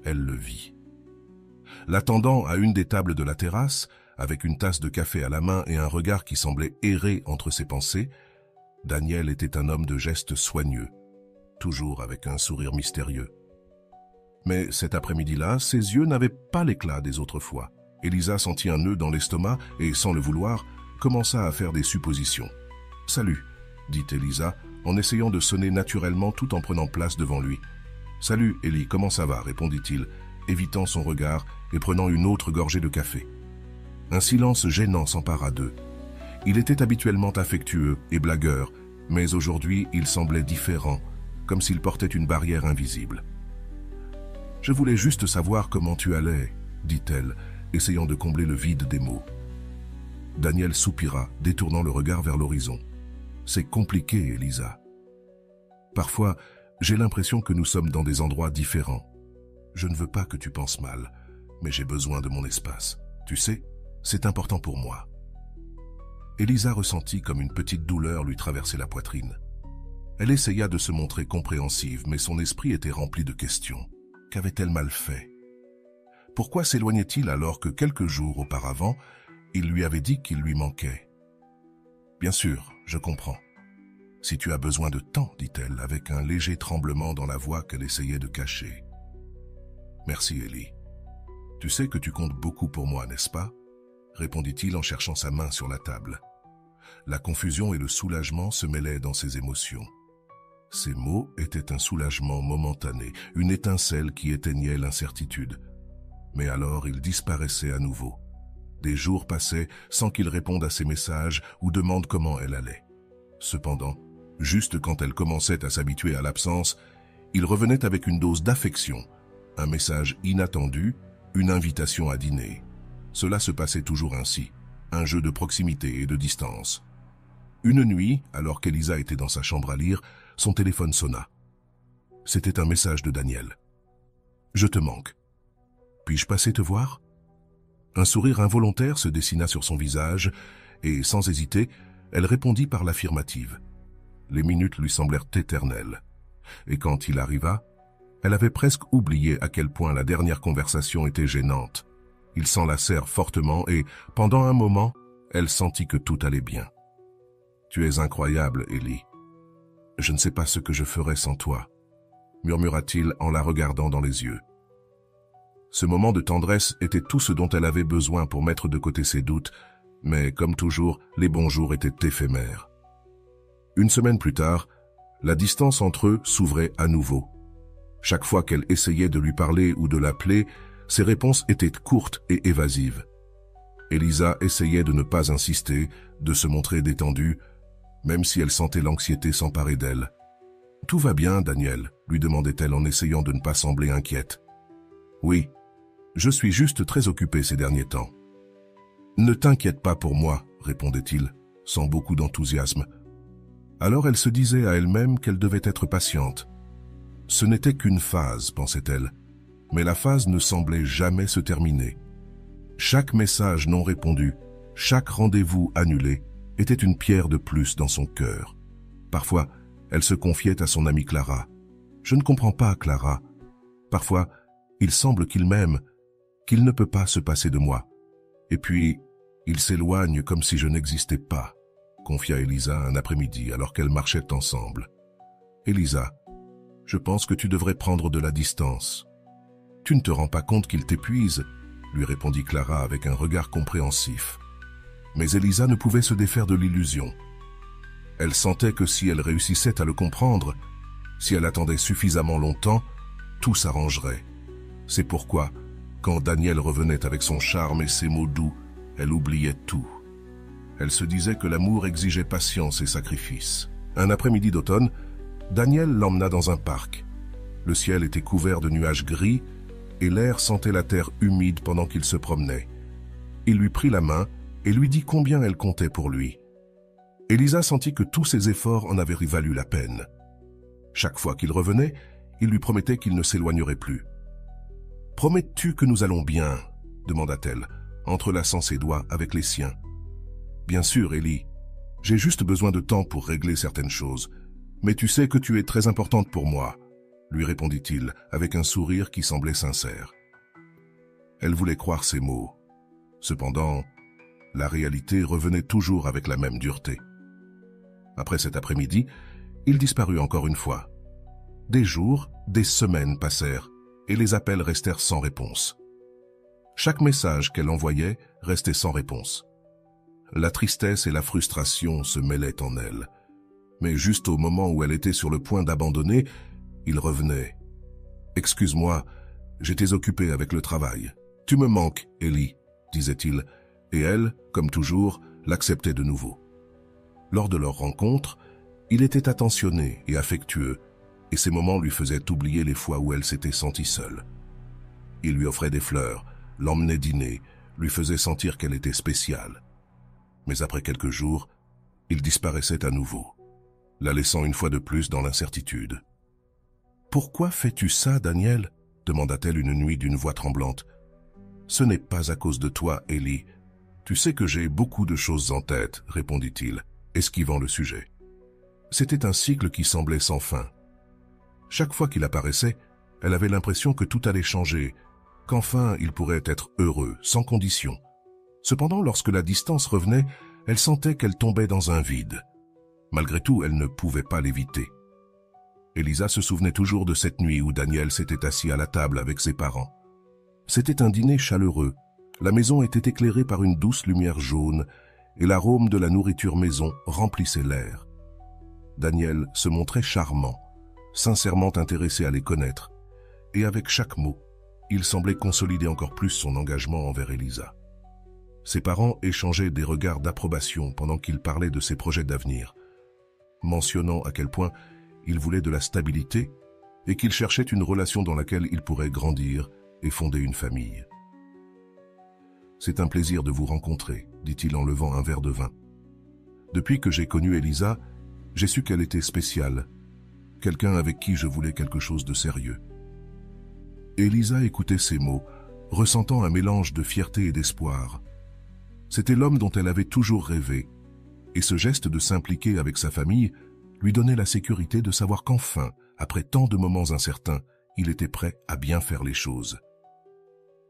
elle le vit. L'attendant à une des tables de la terrasse, avec une tasse de café à la main et un regard qui semblait errer entre ses pensées, Daniel était un homme de gestes soigneux, toujours avec un sourire mystérieux. Mais cet après-midi-là, ses yeux n'avaient pas l'éclat des autres fois. Elisa sentit un nœud dans l'estomac et, sans le vouloir, commença à faire des suppositions. « Salut », dit Elisa, en essayant de sonner naturellement tout en prenant place devant lui. « Salut, Ellie, comment ça va ?» répondit-il, évitant son regard et prenant une autre gorgée de café. Un silence gênant s'empara d'eux. Il était habituellement affectueux et blagueur, mais aujourd'hui il semblait différent, comme s'il portait une barrière invisible. « Je voulais juste savoir comment tu allais, » dit-elle, essayant de combler le vide des mots. Daniel soupira, détournant le regard vers l'horizon. « C'est compliqué, Elisa. Parfois, j'ai l'impression que nous sommes dans des endroits différents. Je ne veux pas que tu penses mal, mais j'ai besoin de mon espace. Tu sais, c'est important pour moi. » Elisa ressentit comme une petite douleur lui traverser la poitrine. Elle essaya de se montrer compréhensive, mais son esprit était rempli de questions. Qu'avait-elle mal fait? Pourquoi s'éloignait-il alors que quelques jours auparavant, il lui avait dit qu'il lui manquait? « Bien sûr, je comprends. Si tu as besoin de temps, dit-elle, avec un léger tremblement dans la voix qu'elle essayait de cacher. « Merci, Ellie. Tu sais que tu comptes beaucoup pour moi, n'est-ce pas ?» répondit-il en cherchant sa main sur la table. La confusion et le soulagement se mêlaient dans ses émotions. Ces mots étaient un soulagement momentané, une étincelle qui éteignait l'incertitude. Mais alors il disparaissait à nouveau. Des jours passaient sans qu'il réponde à ses messages ou demande comment elle allait. Cependant, juste quand elle commençait à s'habituer à l'absence, il revenait avec une dose d'affection, un message inattendu, une invitation à dîner. Cela se passait toujours ainsi, un jeu de proximité et de distance. Une nuit, alors qu'Elisa était dans sa chambre à lire, son téléphone sonna. C'était un message de Daniel. « Je te manque. Puis-je passer te voir ?» Un sourire involontaire se dessina sur son visage et, sans hésiter, elle répondit par l'affirmative. Les minutes lui semblèrent éternelles. Et quand il arriva, elle avait presque oublié à quel point la dernière conversation était gênante. Ils s'enlacèrent fortement et, pendant un moment, elle sentit que tout allait bien. « Tu es incroyable, Ellie. Je ne sais pas ce que je ferais sans toi, » murmura-t-il en la regardant dans les yeux. Ce moment de tendresse était tout ce dont elle avait besoin pour mettre de côté ses doutes, mais comme toujours, les bons jours étaient éphémères. Une semaine plus tard, la distance entre eux s'ouvrait à nouveau. Chaque fois qu'elle essayait de lui parler ou de l'appeler, ses réponses étaient courtes et évasives. Elisa essayait de ne pas insister, de se montrer détendue, même si elle sentait l'anxiété s'emparer d'elle. « Tout va bien, Daniel ?» lui demandait-elle en essayant de ne pas sembler inquiète. « Oui, je suis juste très occupée ces derniers temps. »« Ne t'inquiète pas pour moi, » répondait-il, sans beaucoup d'enthousiasme. Alors elle se disait à elle-même qu'elle devait être patiente. Ce n'était qu'une phase, pensait-elle, mais la phase ne semblait jamais se terminer. Chaque message non répondu, chaque rendez-vous annulé, était une pierre de plus dans son cœur. Parfois, elle se confiait à son amie Clara. « Je ne comprends pas, Clara. Parfois, il semble qu'il m'aime, qu'il ne peut pas se passer de moi. Et puis, il s'éloigne comme si je n'existais pas, » confia Elisa un après-midi alors qu'elles marchaient ensemble. « Elisa, je pense que tu devrais prendre de la distance. Tu ne te rends pas compte qu'il t'épuise ?» lui répondit Clara avec un regard compréhensif. Mais Elisa ne pouvait se défaire de l'illusion. Elle sentait que si elle réussissait à le comprendre, si elle attendait suffisamment longtemps, tout s'arrangerait. C'est pourquoi, Quand Daniel revenait avec son charme et ses mots doux, elle oubliait tout. Elle se disait que l'amour exigeait patience et sacrifice. Un après-midi d'automne, Daniel l'emmena dans un parc. Le ciel était couvert de nuages gris et l'air sentait la terre humide pendant qu'il se promenait. Il lui prit la main et lui dit combien elle comptait pour lui. Elisa sentit que tous ses efforts en avaient valu la peine. Chaque fois qu'il revenait, il lui promettait qu'il ne s'éloignerait plus. « Promets-tu que nous allons bien ?» demanda-t-elle, entrelaçant ses doigts avec les siens. « Bien sûr, Ellie. J'ai juste besoin de temps pour régler certaines choses. Mais tu sais que tu es très importante pour moi, » lui répondit-il avec un sourire qui semblait sincère. Elle voulait croire ses mots. Cependant, la réalité revenait toujours avec la même dureté. Après cet après-midi, il disparut encore une fois. Des jours, des semaines passèrent, et les appels restèrent sans réponse. Chaque message qu'elle envoyait restait sans réponse. La tristesse et la frustration se mêlaient en elle. Mais juste au moment où elle était sur le point d'abandonner, il revenait. « Excuse-moi, j'étais occupé avec le travail. Tu me manques, Ellie, » disait-il, et elle, comme toujours, l'acceptait de nouveau. Lors de leur rencontre, il était attentionné et affectueux, et ces moments lui faisaient oublier les fois où elle s'était sentie seule. Il lui offrait des fleurs, l'emmenait dîner, lui faisait sentir qu'elle était spéciale. Mais après quelques jours, il disparaissait à nouveau, la laissant une fois de plus dans l'incertitude. « Pourquoi fais-tu ça, Daniel ?» demanda-t-elle une nuit d'une voix tremblante. « Ce n'est pas à cause de toi, Ellie. Tu sais que j'ai beaucoup de choses en tête, » répondit-il, esquivant le sujet. C'était un cycle qui semblait sans fin. Chaque fois qu'il apparaissait, elle avait l'impression que tout allait changer, qu'enfin il pourrait être heureux, sans condition. Cependant, lorsque la distance revenait, elle sentait qu'elle tombait dans un vide. Malgré tout, elle ne pouvait pas l'éviter. Elisa se souvenait toujours de cette nuit où Daniel s'était assis à la table avec ses parents. C'était un dîner chaleureux. La maison était éclairée par une douce lumière jaune et l'arôme de la nourriture maison remplissait l'air. Daniel se montrait charmant, sincèrement intéressé à les connaître, et avec chaque mot, il semblait consolider encore plus son engagement envers Elisa. Ses parents échangeaient des regards d'approbation pendant qu'il parlait de ses projets d'avenir, mentionnant à quel point il voulait de la stabilité et qu'il cherchait une relation dans laquelle il pourrait grandir et fonder une famille. « C'est un plaisir de vous rencontrer, » dit-il en levant un verre de vin. « Depuis que j'ai connu Elisa, j'ai su qu'elle était spéciale, quelqu'un avec qui je voulais quelque chose de sérieux. » Elisa écoutait ces mots, ressentant un mélange de fierté et d'espoir. C'était l'homme dont elle avait toujours rêvé, et ce geste de s'impliquer avec sa famille lui donnait la sécurité de savoir qu'enfin, après tant de moments incertains, il était prêt à bien faire les choses.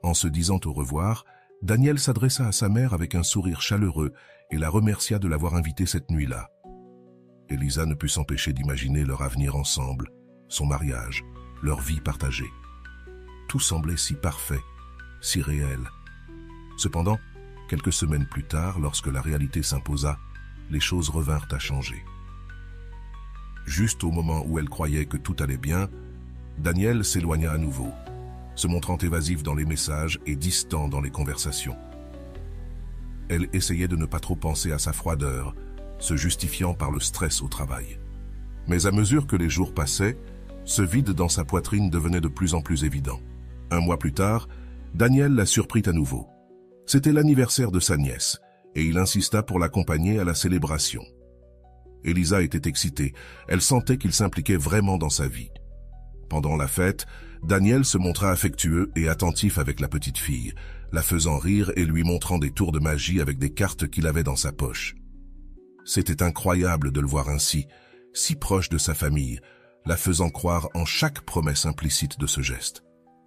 En se disant au revoir, Daniel s'adressa à sa mère avec un sourire chaleureux et la remercia de l'avoir invitée cette nuit-là. Elisa ne put s'empêcher d'imaginer leur avenir ensemble, son mariage, leur vie partagée. Tout semblait si parfait, si réel. Cependant, quelques semaines plus tard, lorsque la réalité s'imposa, les choses revinrent à changer. Juste au moment où elle croyait que tout allait bien, Daniel s'éloigna à nouveau, se montrant évasif dans les messages et distant dans les conversations. Elle essayait de ne pas trop penser à sa froideur, se justifiant par le stress au travail. Mais à mesure que les jours passaient, ce vide dans sa poitrine devenait de plus en plus évident. Un mois plus tard, Daniel la surprit à nouveau. C'était l'anniversaire de sa nièce, et il insista pour l'accompagner à la célébration. Elisa était excitée, elle sentait qu'il s'impliquait vraiment dans sa vie. Pendant la fête, Daniel se montra affectueux et attentif avec la petite fille, la faisant rire et lui montrant des tours de magie avec des cartes qu'il avait dans sa poche. C'était incroyable de le voir ainsi, si proche de sa famille, la faisant croire en chaque promesse implicite de ce geste.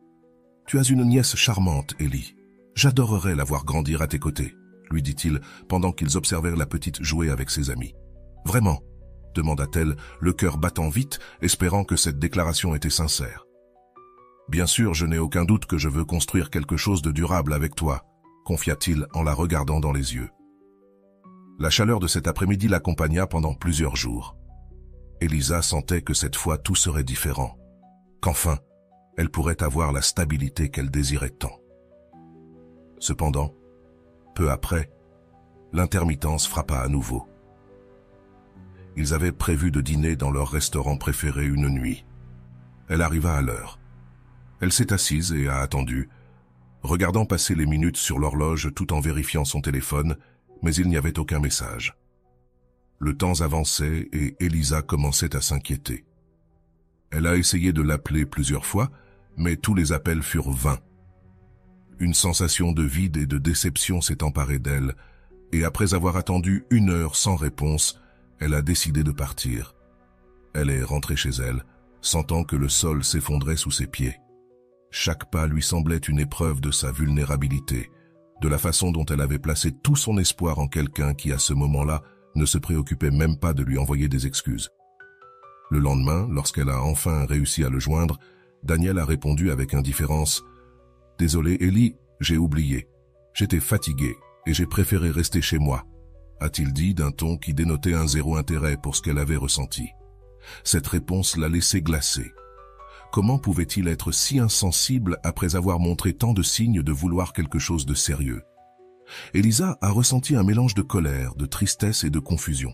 « Tu as une nièce charmante, Ellie. J'adorerais la voir grandir à tes côtés, » lui dit-il pendant qu'ils observèrent la petite jouer avec ses amis. « Vraiment ?» demanda-t-elle, le cœur battant vite, espérant que cette déclaration était sincère. « Bien sûr, je n'ai aucun doute que je veux construire quelque chose de durable avec toi, » confia-t-il en la regardant dans les yeux. La chaleur de cet après-midi l'accompagna pendant plusieurs jours. Elisa sentait que cette fois tout serait différent, qu'enfin, elle pourrait avoir la stabilité qu'elle désirait tant. Cependant, peu après, l'intermittence frappa à nouveau. Ils avaient prévu de dîner dans leur restaurant préféré une nuit. Elle arriva à l'heure. Elle s'est assise et a attendu, regardant passer les minutes sur l'horloge tout en vérifiant son téléphone, mais il n'y avait aucun message. Le temps avançait et Elisa commençait à s'inquiéter. Elle a essayé de l'appeler plusieurs fois, mais tous les appels furent vains. Une sensation de vide et de déception s'est emparée d'elle, et après avoir attendu 1 heure sans réponse, elle a décidé de partir. Elle est rentrée chez elle, sentant que le sol s'effondrait sous ses pieds. Chaque pas lui semblait une épreuve de sa vulnérabilité, de la façon dont elle avait placé tout son espoir en quelqu'un qui, à ce moment-là, ne se préoccupait même pas de lui envoyer des excuses. Le lendemain, lorsqu'elle a enfin réussi à le joindre, Daniel a répondu avec indifférence « Désolé, Ellie, j'ai oublié. J'étais fatigué et j'ai préféré rester chez moi », a-t-il dit d'un ton qui dénotait un zéro intérêt pour ce qu'elle avait ressenti. Cette réponse l'a laissé glacée. Comment pouvait-il être si insensible après avoir montré tant de signes de vouloir quelque chose de sérieux? Elisa a ressenti un mélange de colère, de tristesse et de confusion.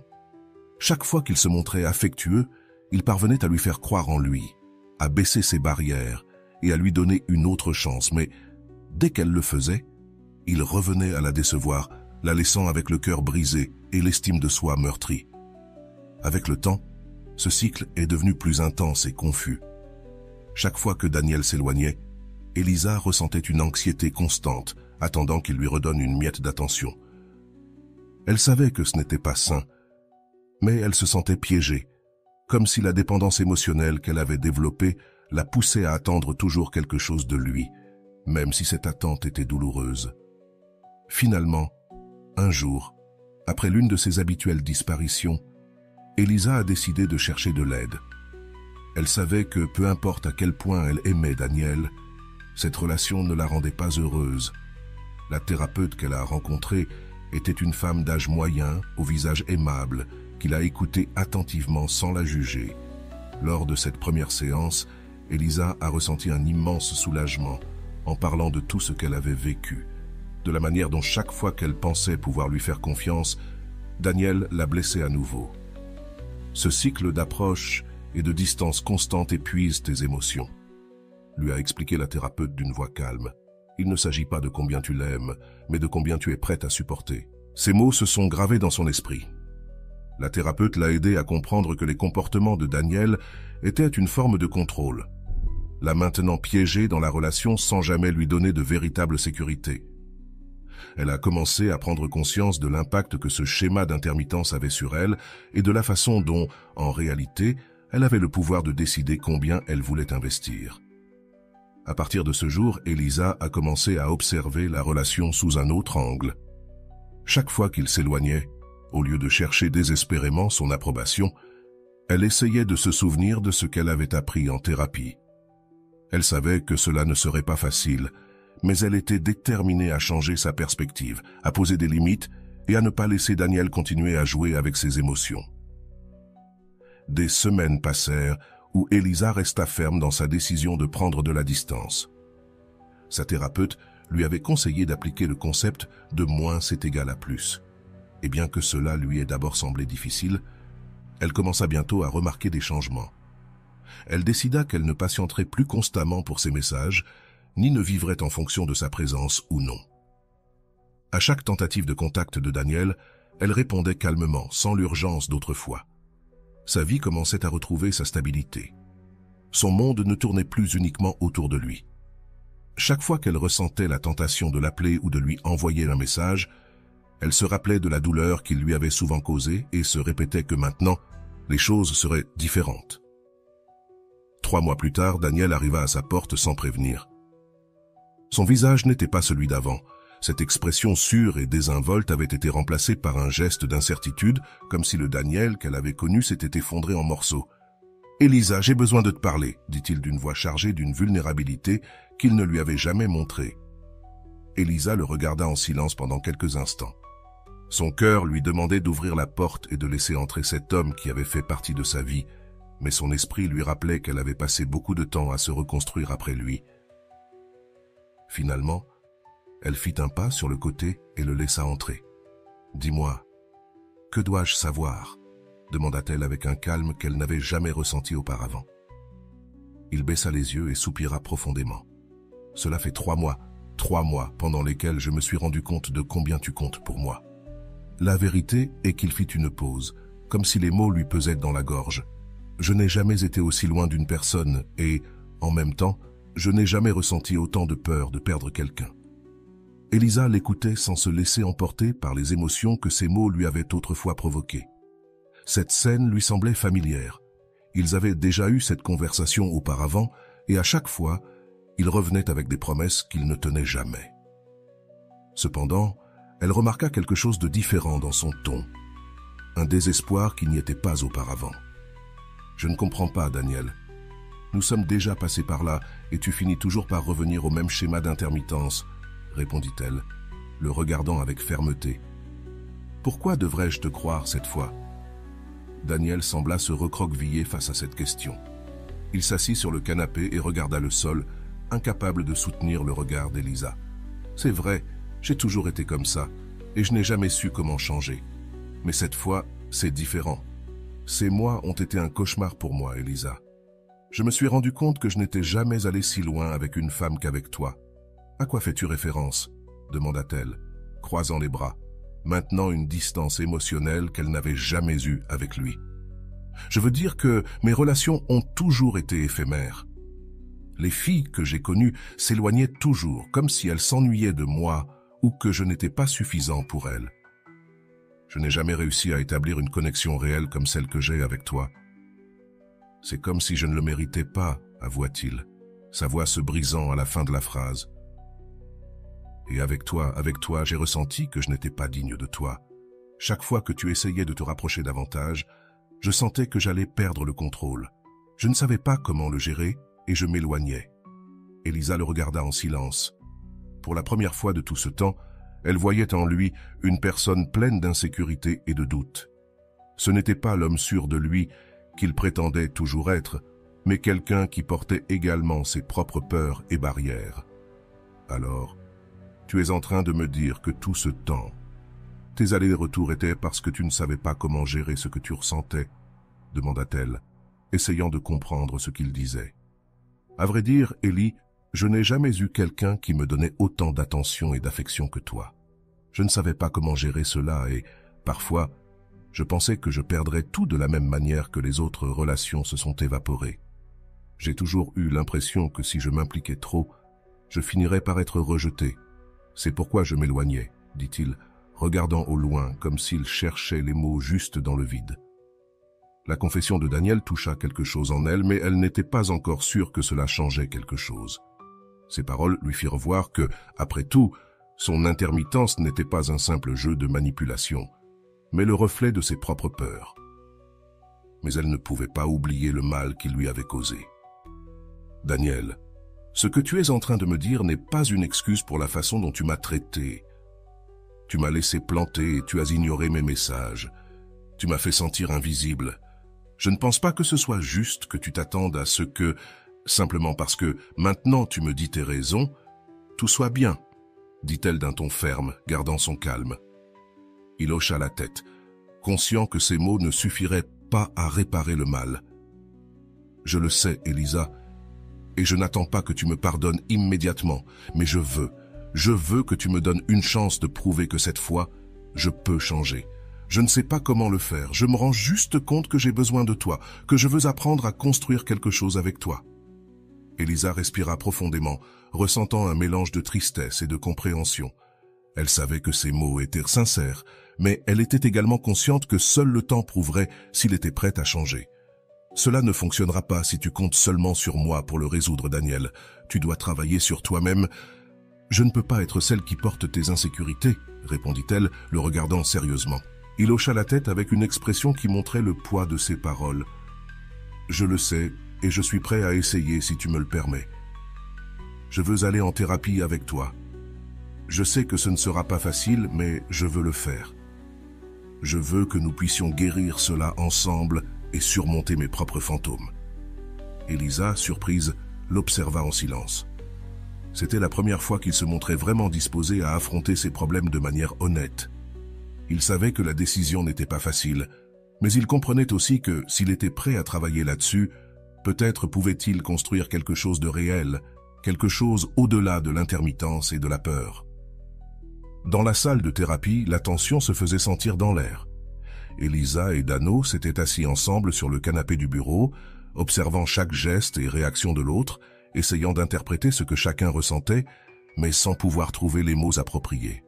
Chaque fois qu'il se montrait affectueux, il parvenait à lui faire croire en lui, à baisser ses barrières et à lui donner une autre chance. Mais dès qu'elle le faisait, il revenait à la décevoir, la laissant avec le cœur brisé et l'estime de soi meurtrie. Avec le temps, ce cycle est devenu plus intense et confus. Chaque fois que Daniel s'éloignait, Elisa ressentait une anxiété constante, attendant qu'il lui redonne une miette d'attention. Elle savait que ce n'était pas sain, mais elle se sentait piégée, comme si la dépendance émotionnelle qu'elle avait développée la poussait à attendre toujours quelque chose de lui, même si cette attente était douloureuse. Finalement, un jour, après l'une de ses habituelles disparitions, Elisa a décidé de chercher de l'aide. Elle savait que peu importe à quel point elle aimait Daniel, cette relation ne la rendait pas heureuse. La thérapeute qu'elle a rencontrée était une femme d'âge moyen, au visage aimable, qui l'a écoutée attentivement sans la juger. Lors de cette première séance, Elisa a ressenti un immense soulagement en parlant de tout ce qu'elle avait vécu, de la manière dont chaque fois qu'elle pensait pouvoir lui faire confiance, Daniel la blessait à nouveau. Ce cycle d'approche et de distance constante épuise tes émotions, lui a expliqué la thérapeute d'une voix calme. Il ne s'agit pas de combien tu l'aimes, mais de combien tu es prête à supporter. Ces mots se sont gravés dans son esprit. La thérapeute l'a aidé à comprendre que les comportements de Daniel étaient une forme de contrôle, la maintenant piégée dans la relation sans jamais lui donner de véritable sécurité. Elle a commencé à prendre conscience de l'impact que ce schéma d'intermittence avait sur elle et de la façon dont, en réalité, elle avait le pouvoir de décider combien elle voulait investir. À partir de ce jour, Elisa a commencé à observer la relation sous un autre angle. Chaque fois qu'il s'éloignait, au lieu de chercher désespérément son approbation, elle essayait de se souvenir de ce qu'elle avait appris en thérapie. Elle savait que cela ne serait pas facile, mais elle était déterminée à changer sa perspective, à poser des limites et à ne pas laisser Daniel continuer à jouer avec ses émotions. Des semaines passèrent où Elisa resta ferme dans sa décision de prendre de la distance. Sa thérapeute lui avait conseillé d'appliquer le concept de moins c'est égal à plus. Et bien que cela lui ait d'abord semblé difficile, elle commença bientôt à remarquer des changements. Elle décida qu'elle ne patienterait plus constamment pour ses messages, ni ne vivrait en fonction de sa présence ou non. À chaque tentative de contact de Daniel, elle répondait calmement, sans l'urgence d'autrefois. Sa vie commençait à retrouver sa stabilité. Son monde ne tournait plus uniquement autour de lui. Chaque fois qu'elle ressentait la tentation de l'appeler ou de lui envoyer un message, elle se rappelait de la douleur qu'il lui avait souvent causée et se répétait que maintenant, les choses seraient différentes. 3 mois plus tard, Daniel arriva à sa porte sans prévenir. Son visage n'était pas celui d'avant. Cette expression sûre et désinvolte avait été remplacée par un geste d'incertitude, comme si le Daniel qu'elle avait connu s'était effondré en morceaux. « Elisa, j'ai besoin de te parler », dit-il d'une voix chargée d'une vulnérabilité qu'il ne lui avait jamais montrée. Elisa le regarda en silence pendant quelques instants. Son cœur lui demandait d'ouvrir la porte et de laisser entrer cet homme qui avait fait partie de sa vie, mais son esprit lui rappelait qu'elle avait passé beaucoup de temps à se reconstruire après lui. Finalement, Elle fit un pas sur le côté et le laissa entrer. « Dis-moi, que dois-je savoir ?» demanda-t-elle avec un calme qu'elle n'avait jamais ressenti auparavant. Il baissa les yeux et soupira profondément. « Cela fait 3 mois pendant lesquels je me suis rendu compte de combien tu comptes pour moi. » La vérité est qu'il fit une pause, comme si les mots lui pesaient dans la gorge. Je n'ai jamais été aussi loin d'une personne et, en même temps, je n'ai jamais ressenti autant de peur de perdre quelqu'un. Elisa l'écoutait sans se laisser emporter par les émotions que ces mots lui avaient autrefois provoquées. Cette scène lui semblait familière. Ils avaient déjà eu cette conversation auparavant et à chaque fois, il revenait avec des promesses qu'il ne tenait jamais. Cependant, elle remarqua quelque chose de différent dans son ton, un désespoir qui n'y était pas auparavant. « Je ne comprends pas, Daniel. Nous sommes déjà passés par là et tu finis toujours par revenir au même schéma d'intermittence, » répondit-elle, le regardant avec fermeté. « Pourquoi devrais-je te croire cette fois ?» Daniel sembla se recroqueviller face à cette question. Il s'assit sur le canapé et regarda le sol, incapable de soutenir le regard d'Elisa. « C'est vrai, j'ai toujours été comme ça, et je n'ai jamais su comment changer. Mais cette fois, c'est différent. Ces mois ont été un cauchemar pour moi, Elisa. Je me suis rendu compte que je n'étais jamais allé si loin avec une femme qu'avec toi. À quoi fais-tu référence ?» demanda-t-elle, croisant les bras, maintenant une distance émotionnelle qu'elle n'avait jamais eue avec lui. « Je veux dire que mes relations ont toujours été éphémères. Les filles que j'ai connues s'éloignaient toujours, comme si elles s'ennuyaient de moi ou que je n'étais pas suffisant pour elles. Je n'ai jamais réussi à établir une connexion réelle comme celle que j'ai avec toi. C'est comme si je ne le méritais pas, avoua-t-il, sa voix se brisant à la fin de la phrase. Et avec toi, j'ai ressenti que je n'étais pas digne de toi. Chaque fois que tu essayais de te rapprocher davantage, je sentais que j'allais perdre le contrôle. Je ne savais pas comment le gérer et je m'éloignais. » Elisa le regarda en silence. Pour la première fois de tout ce temps, elle voyait en lui une personne pleine d'insécurité et de doute. Ce n'était pas l'homme sûr de lui qu'il prétendait toujours être, mais quelqu'un qui portait également ses propres peurs et barrières. « Alors, tu es en train de me dire que tout ce temps, tes allers-retours étaient parce que tu ne savais pas comment gérer ce que tu ressentais ?» demanda-t-elle, essayant de comprendre ce qu'il disait. « À vrai dire, Ellie, je n'ai jamais eu quelqu'un qui me donnait autant d'attention et d'affection que toi. Je ne savais pas comment gérer cela et, parfois, je pensais que je perdrais tout de la même manière que les autres relations se sont évaporées. J'ai toujours eu l'impression que si je m'impliquais trop, je finirais par être rejeté. C'est pourquoi je m'éloignais, dit-il, regardant au loin comme s'il cherchait les mots justes dans le vide. La confession de Daniel toucha quelque chose en elle, mais elle n'était pas encore sûre que cela changeait quelque chose. Ces paroles lui firent voir que, après tout, son intermittence n'était pas un simple jeu de manipulation, mais le reflet de ses propres peurs. Mais elle ne pouvait pas oublier le mal qu'il lui avait causé. « Daniel, ce que tu es en train de me dire n'est pas une excuse pour la façon dont tu m'as traité. Tu m'as laissé planter et tu as ignoré mes messages. Tu m'as fait sentir invisible. Je ne pense pas que ce soit juste que tu t'attendes à ce que, simplement parce que maintenant tu me dis tes raisons, tout soit bien, » dit-elle d'un ton ferme, gardant son calme. Il hocha la tête, conscient que ces mots ne suffiraient pas à réparer le mal. « Je le sais, Elisa, et je n'attends pas que tu me pardonnes immédiatement, mais je veux que tu me donnes une chance de prouver que cette fois, je peux changer. Je ne sais pas comment le faire, je me rends juste compte que j'ai besoin de toi, que je veux apprendre à construire quelque chose avec toi. » Elisa respira profondément, ressentant un mélange de tristesse et de compréhension. Elle savait que ses mots étaient sincères, mais elle était également consciente que seul le temps prouverait s'il était prêt à changer. « Cela ne fonctionnera pas si tu comptes seulement sur moi pour le résoudre, Daniel. Tu dois travailler sur toi-même. »« Je ne peux pas être celle qui porte tes insécurités, » répondit-elle, le regardant sérieusement. Il hocha la tête avec une expression qui montrait le poids de ses paroles. « Je le sais, et je suis prêt à essayer si tu me le permets. Je veux aller en thérapie avec toi. Je sais que ce ne sera pas facile, mais je veux le faire. Je veux que nous puissions guérir cela ensemble et surmonter mes propres fantômes. » Elisa, surprise, l'observa en silence. « C'était la première fois qu'il se montrait vraiment disposé à affronter ses problèmes de manière honnête. Il savait que la décision n'était pas facile, mais il comprenait aussi que, s'il était prêt à travailler là-dessus, peut-être pouvait-il construire quelque chose de réel, quelque chose au-delà de l'intermittence et de la peur. Dans la salle de thérapie, la tension se faisait sentir dans l'air. Elisa et Dano s'étaient assis ensemble sur le canapé du bureau, observant chaque geste et réaction de l'autre, essayant d'interpréter ce que chacun ressentait, mais sans pouvoir trouver les mots appropriés.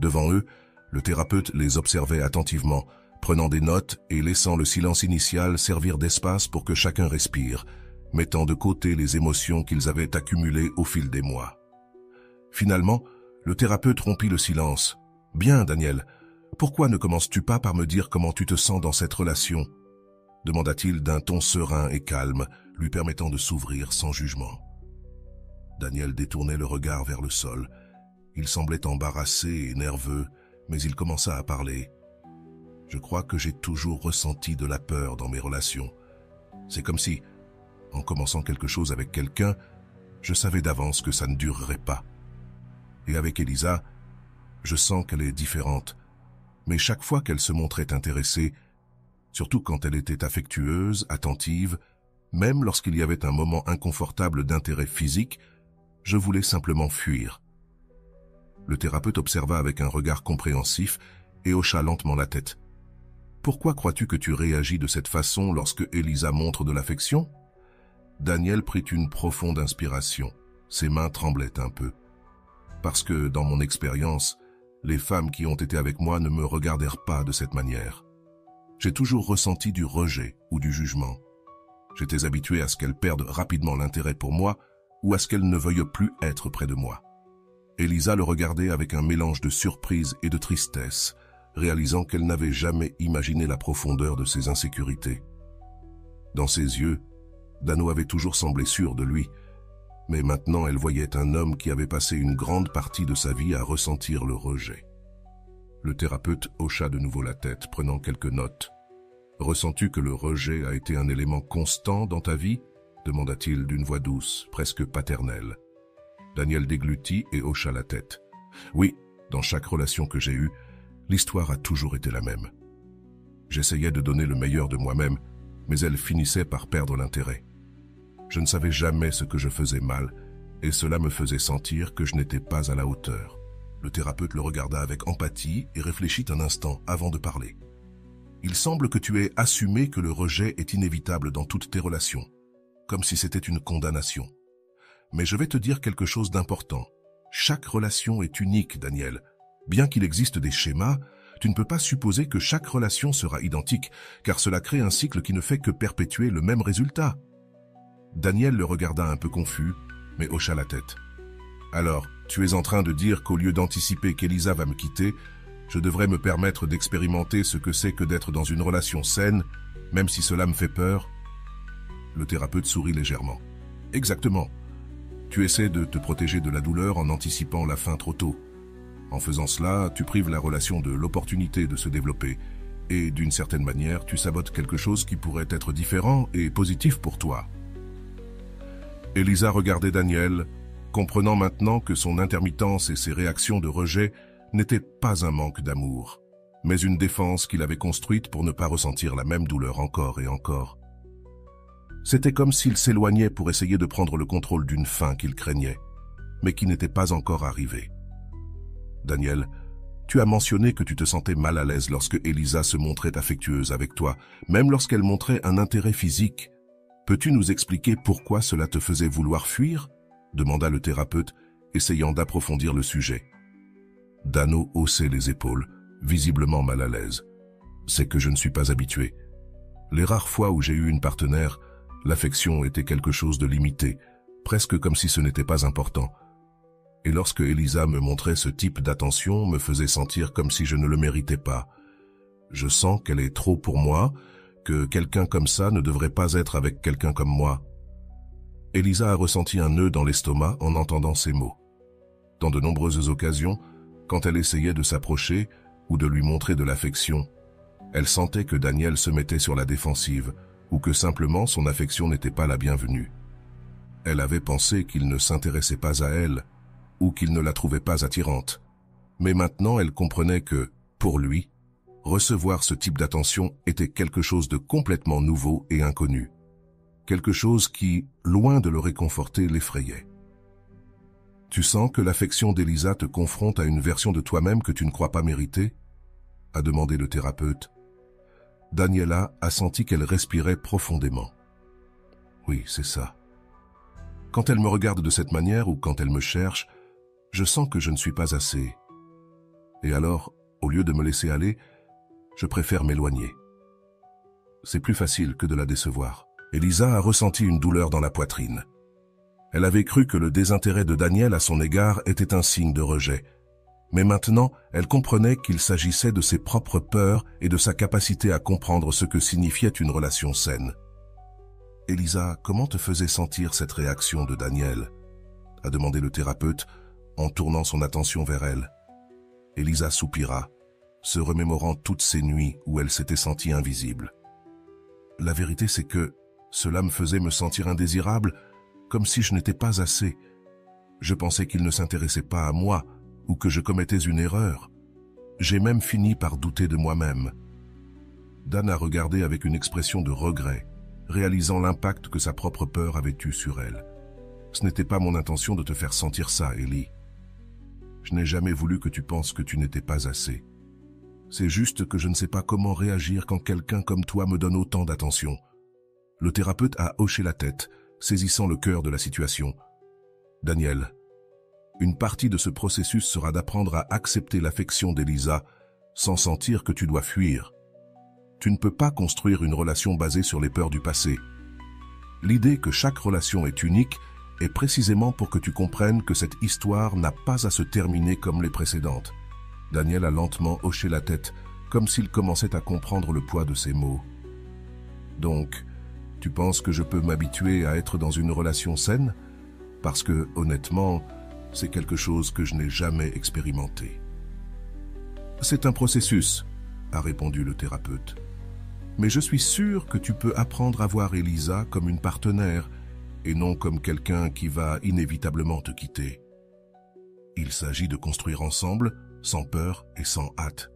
Devant eux, le thérapeute les observait attentivement, prenant des notes et laissant le silence initial servir d'espace pour que chacun respire, mettant de côté les émotions qu'ils avaient accumulées au fil des mois. Finalement, le thérapeute rompit le silence. « Bien, Daniel, pourquoi ne commences-tu pas par me dire comment tu te sens dans cette relation ?» demanda-t-il d'un ton serein et calme, lui permettant de s'ouvrir sans jugement. Daniel détournait le regard vers le sol. Il semblait embarrassé et nerveux, mais il commença à parler. « Je crois que j'ai toujours ressenti de la peur dans mes relations. C'est comme si, en commençant quelque chose avec quelqu'un, je savais d'avance que ça ne durerait pas. Et avec Elisa, je sens qu'elle est différente, mais chaque fois qu'elle se montrait intéressée, surtout quand elle était affectueuse, attentive, même lorsqu'il y avait un moment inconfortable d'intérêt physique, je voulais simplement fuir. » Le thérapeute observa avec un regard compréhensif et hocha lentement la tête. « Pourquoi crois-tu que tu réagis de cette façon lorsque Elisa montre de l'affection ?» Daniel prit une profonde inspiration. Ses mains tremblaient un peu. « Parce que, dans mon expérience, les femmes qui ont été avec moi ne me regardèrent pas de cette manière. J'ai toujours ressenti du rejet ou du jugement. J'étais habitué à ce qu'elles perdent rapidement l'intérêt pour moi ou à ce qu'elles ne veuillent plus être près de moi. » Elisa le regardait avec un mélange de surprise et de tristesse, réalisant qu'elle n'avait jamais imaginé la profondeur de ses insécurités. Dans ses yeux, Dano avait toujours semblé sûr de lui, mais maintenant elle voyait un homme qui avait passé une grande partie de sa vie à ressentir le rejet. Le thérapeute hocha de nouveau la tête, prenant quelques notes. « Ressens-tu que le rejet a été un élément constant dans ta vie ?» demanda-t-il d'une voix douce, presque paternelle. Daniel déglutit et hocha la tête. « Oui, dans chaque relation que j'ai eue, l'histoire a toujours été la même. J'essayais de donner le meilleur de moi-même, mais elle finissait par perdre l'intérêt. Je ne savais jamais ce que je faisais mal, et cela me faisait sentir que je n'étais pas à la hauteur. » Le thérapeute le regarda avec empathie et réfléchit un instant avant de parler. « Il semble que tu aies assumé que le rejet est inévitable dans toutes tes relations, comme si c'était une condamnation. Mais je vais te dire quelque chose d'important. Chaque relation est unique, Daniel. Bien qu'il existe des schémas, tu ne peux pas supposer que chaque relation sera identique, car cela crée un cycle qui ne fait que perpétuer le même résultat. » Daniel le regarda un peu confus, mais hocha la tête. « Alors, tu es en train de dire qu'au lieu d'anticiper qu'Elisa va me quitter, je devrais me permettre d'expérimenter ce que c'est que d'être dans une relation saine, même si cela me fait peur ?» Le thérapeute sourit légèrement. « Exactement. Tu essaies de te protéger de la douleur en anticipant la fin trop tôt. En faisant cela, tu prives la relation de l'opportunité de se développer, et d'une certaine manière, tu sabotes quelque chose qui pourrait être différent et positif pour toi. » Elisa regardait Daniel, comprenant maintenant que son intermittence et ses réactions de rejet n'étaient pas un manque d'amour, mais une défense qu'il avait construite pour ne pas ressentir la même douleur encore et encore. C'était comme s'il s'éloignait pour essayer de prendre le contrôle d'une fin qu'il craignait, mais qui n'était pas encore arrivée. « Daniel, tu as mentionné que tu te sentais mal à l'aise lorsque Elisa se montrait affectueuse avec toi, même lorsqu'elle montrait un intérêt physique. Peux-tu nous expliquer pourquoi cela te faisait vouloir fuir ?» demanda le thérapeute, essayant d'approfondir le sujet. Dano haussait les épaules, visiblement mal à l'aise. « C'est que je ne suis pas habitué. Les rares fois où j'ai eu une partenaire, l'affection était quelque chose de limité, presque comme si ce n'était pas important. Et lorsque Elisa me montrait ce type d'attention, me faisait sentir comme si je ne le méritais pas. Je sens qu'elle est trop pour moi, que quelqu'un comme ça ne devrait pas être avec quelqu'un comme moi. » Elisa a ressenti un nœud dans l'estomac en entendant ces mots. Dans de nombreuses occasions, quand elle essayait de s'approcher ou de lui montrer de l'affection, elle sentait que Daniel se mettait sur la défensive ou que simplement son affection n'était pas la bienvenue. Elle avait pensé qu'il ne s'intéressait pas à elle, ou qu'il ne la trouvait pas attirante. Mais maintenant elle comprenait que, pour lui, recevoir ce type d'attention était quelque chose de complètement nouveau et inconnu. Quelque chose qui, loin de le réconforter, l'effrayait. « Tu sens que l'affection d'Elisa te confronte à une version de toi-même que tu ne crois pas mériter ?» a demandé le thérapeute. Daniela a senti qu'elle respirait profondément. « Oui, c'est ça. Quand elle me regarde de cette manière ou quand elle me cherche, je sens que je ne suis pas assez. Et alors, au lieu de me laisser aller, je préfère m'éloigner. C'est plus facile que de la décevoir. » Elisa a ressenti une douleur dans la poitrine. Elle avait cru que le désintérêt de Daniel à son égard était un signe de rejet. Mais maintenant, elle comprenait qu'il s'agissait de ses propres peurs et de sa capacité à comprendre ce que signifiait une relation saine. « Elisa, comment te faisait sentir cette réaction de Daniel ?» a demandé le thérapeute en tournant son attention vers elle. Elisa soupira, se remémorant toutes ces nuits où elle s'était sentie invisible. « La vérité, c'est que cela me faisait me sentir indésirable, comme si je n'étais pas assez. Je pensais qu'il ne s'intéressait pas à moi ou que je commettais une erreur. J'ai même fini par douter de moi-même. » Dan a regardé avec une expression de regret, réalisant l'impact que sa propre peur avait eu sur elle. « Ce n'était pas mon intention de te faire sentir ça, Ellie. Je n'ai jamais voulu que tu penses que tu n'étais pas assez. C'est juste que je ne sais pas comment réagir quand quelqu'un comme toi me donne autant d'attention. » Le thérapeute a hoché la tête, saisissant le cœur de la situation. « Daniel, une partie de ce processus sera d'apprendre à accepter l'affection d'Elisa sans sentir que tu dois fuir. Tu ne peux pas construire une relation basée sur les peurs du passé. L'idée que chaque relation est unique est précisément pour que tu comprennes que cette histoire n'a pas à se terminer comme les précédentes. » Daniel a lentement hoché la tête, comme s'il commençait à comprendre le poids de ses mots. « Donc, tu penses que je peux m'habituer à être dans une relation saine? Parce que, honnêtement, c'est quelque chose que je n'ai jamais expérimenté. »« C'est un processus, » a répondu le thérapeute. « Mais je suis sûr que tu peux apprendre à voir Elisa comme une partenaire et non comme quelqu'un qui va inévitablement te quitter. Il s'agit de construire ensemble, sans peur et sans hâte.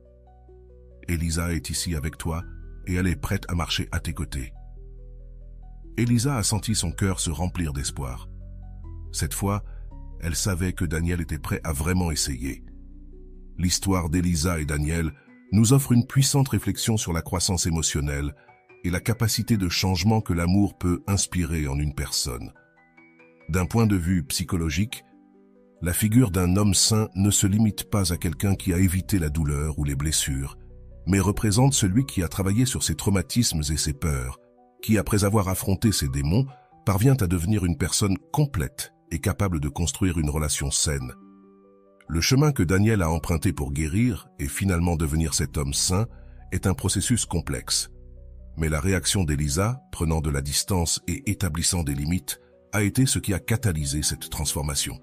Elisa est ici avec toi et elle est prête à marcher à tes côtés. » Elisa a senti son cœur se remplir d'espoir. Cette fois, elle savait que Daniel était prêt à vraiment essayer. L'histoire d'Elisa et Daniel nous offre une puissante réflexion sur la croissance émotionnelle et la capacité de changement que l'amour peut inspirer en une personne. D'un point de vue psychologique, la figure d'un homme sain ne se limite pas à quelqu'un qui a évité la douleur ou les blessures, mais représente celui qui a travaillé sur ses traumatismes et ses peurs, qui, après avoir affronté ses démons, parvient à devenir une personne complète et capable de construire une relation saine. Le chemin que Daniel a emprunté pour guérir et finalement devenir cet homme sain est un processus complexe. Mais la réaction d'Elisa, prenant de la distance et établissant des limites, a été ce qui a catalysé cette transformation.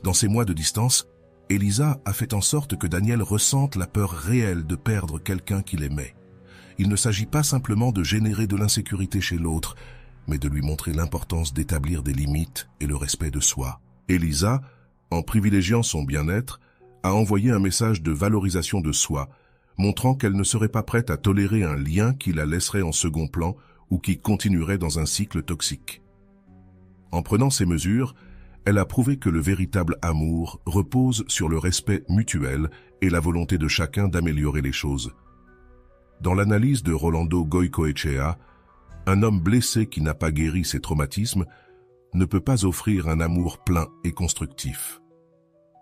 Dans ces mois de distance, Elisa a fait en sorte que Daniel ressente la peur réelle de perdre quelqu'un qu'il aimait. Il ne s'agit pas simplement de générer de l'insécurité chez l'autre, mais de lui montrer l'importance d'établir des limites et le respect de soi. Elisa, en privilégiant son bien-être, a envoyé un message de valorisation de soi, montrant qu'elle ne serait pas prête à tolérer un lien qui la laisserait en second plan ou qui continuerait dans un cycle toxique. En prenant ces mesures, elle a prouvé que le véritable amour repose sur le respect mutuel et la volonté de chacun d'améliorer les choses. Dans l'analyse de Rolando Goicoechea, un homme blessé qui n'a pas guéri ses traumatismes ne peut pas offrir un amour plein et constructif.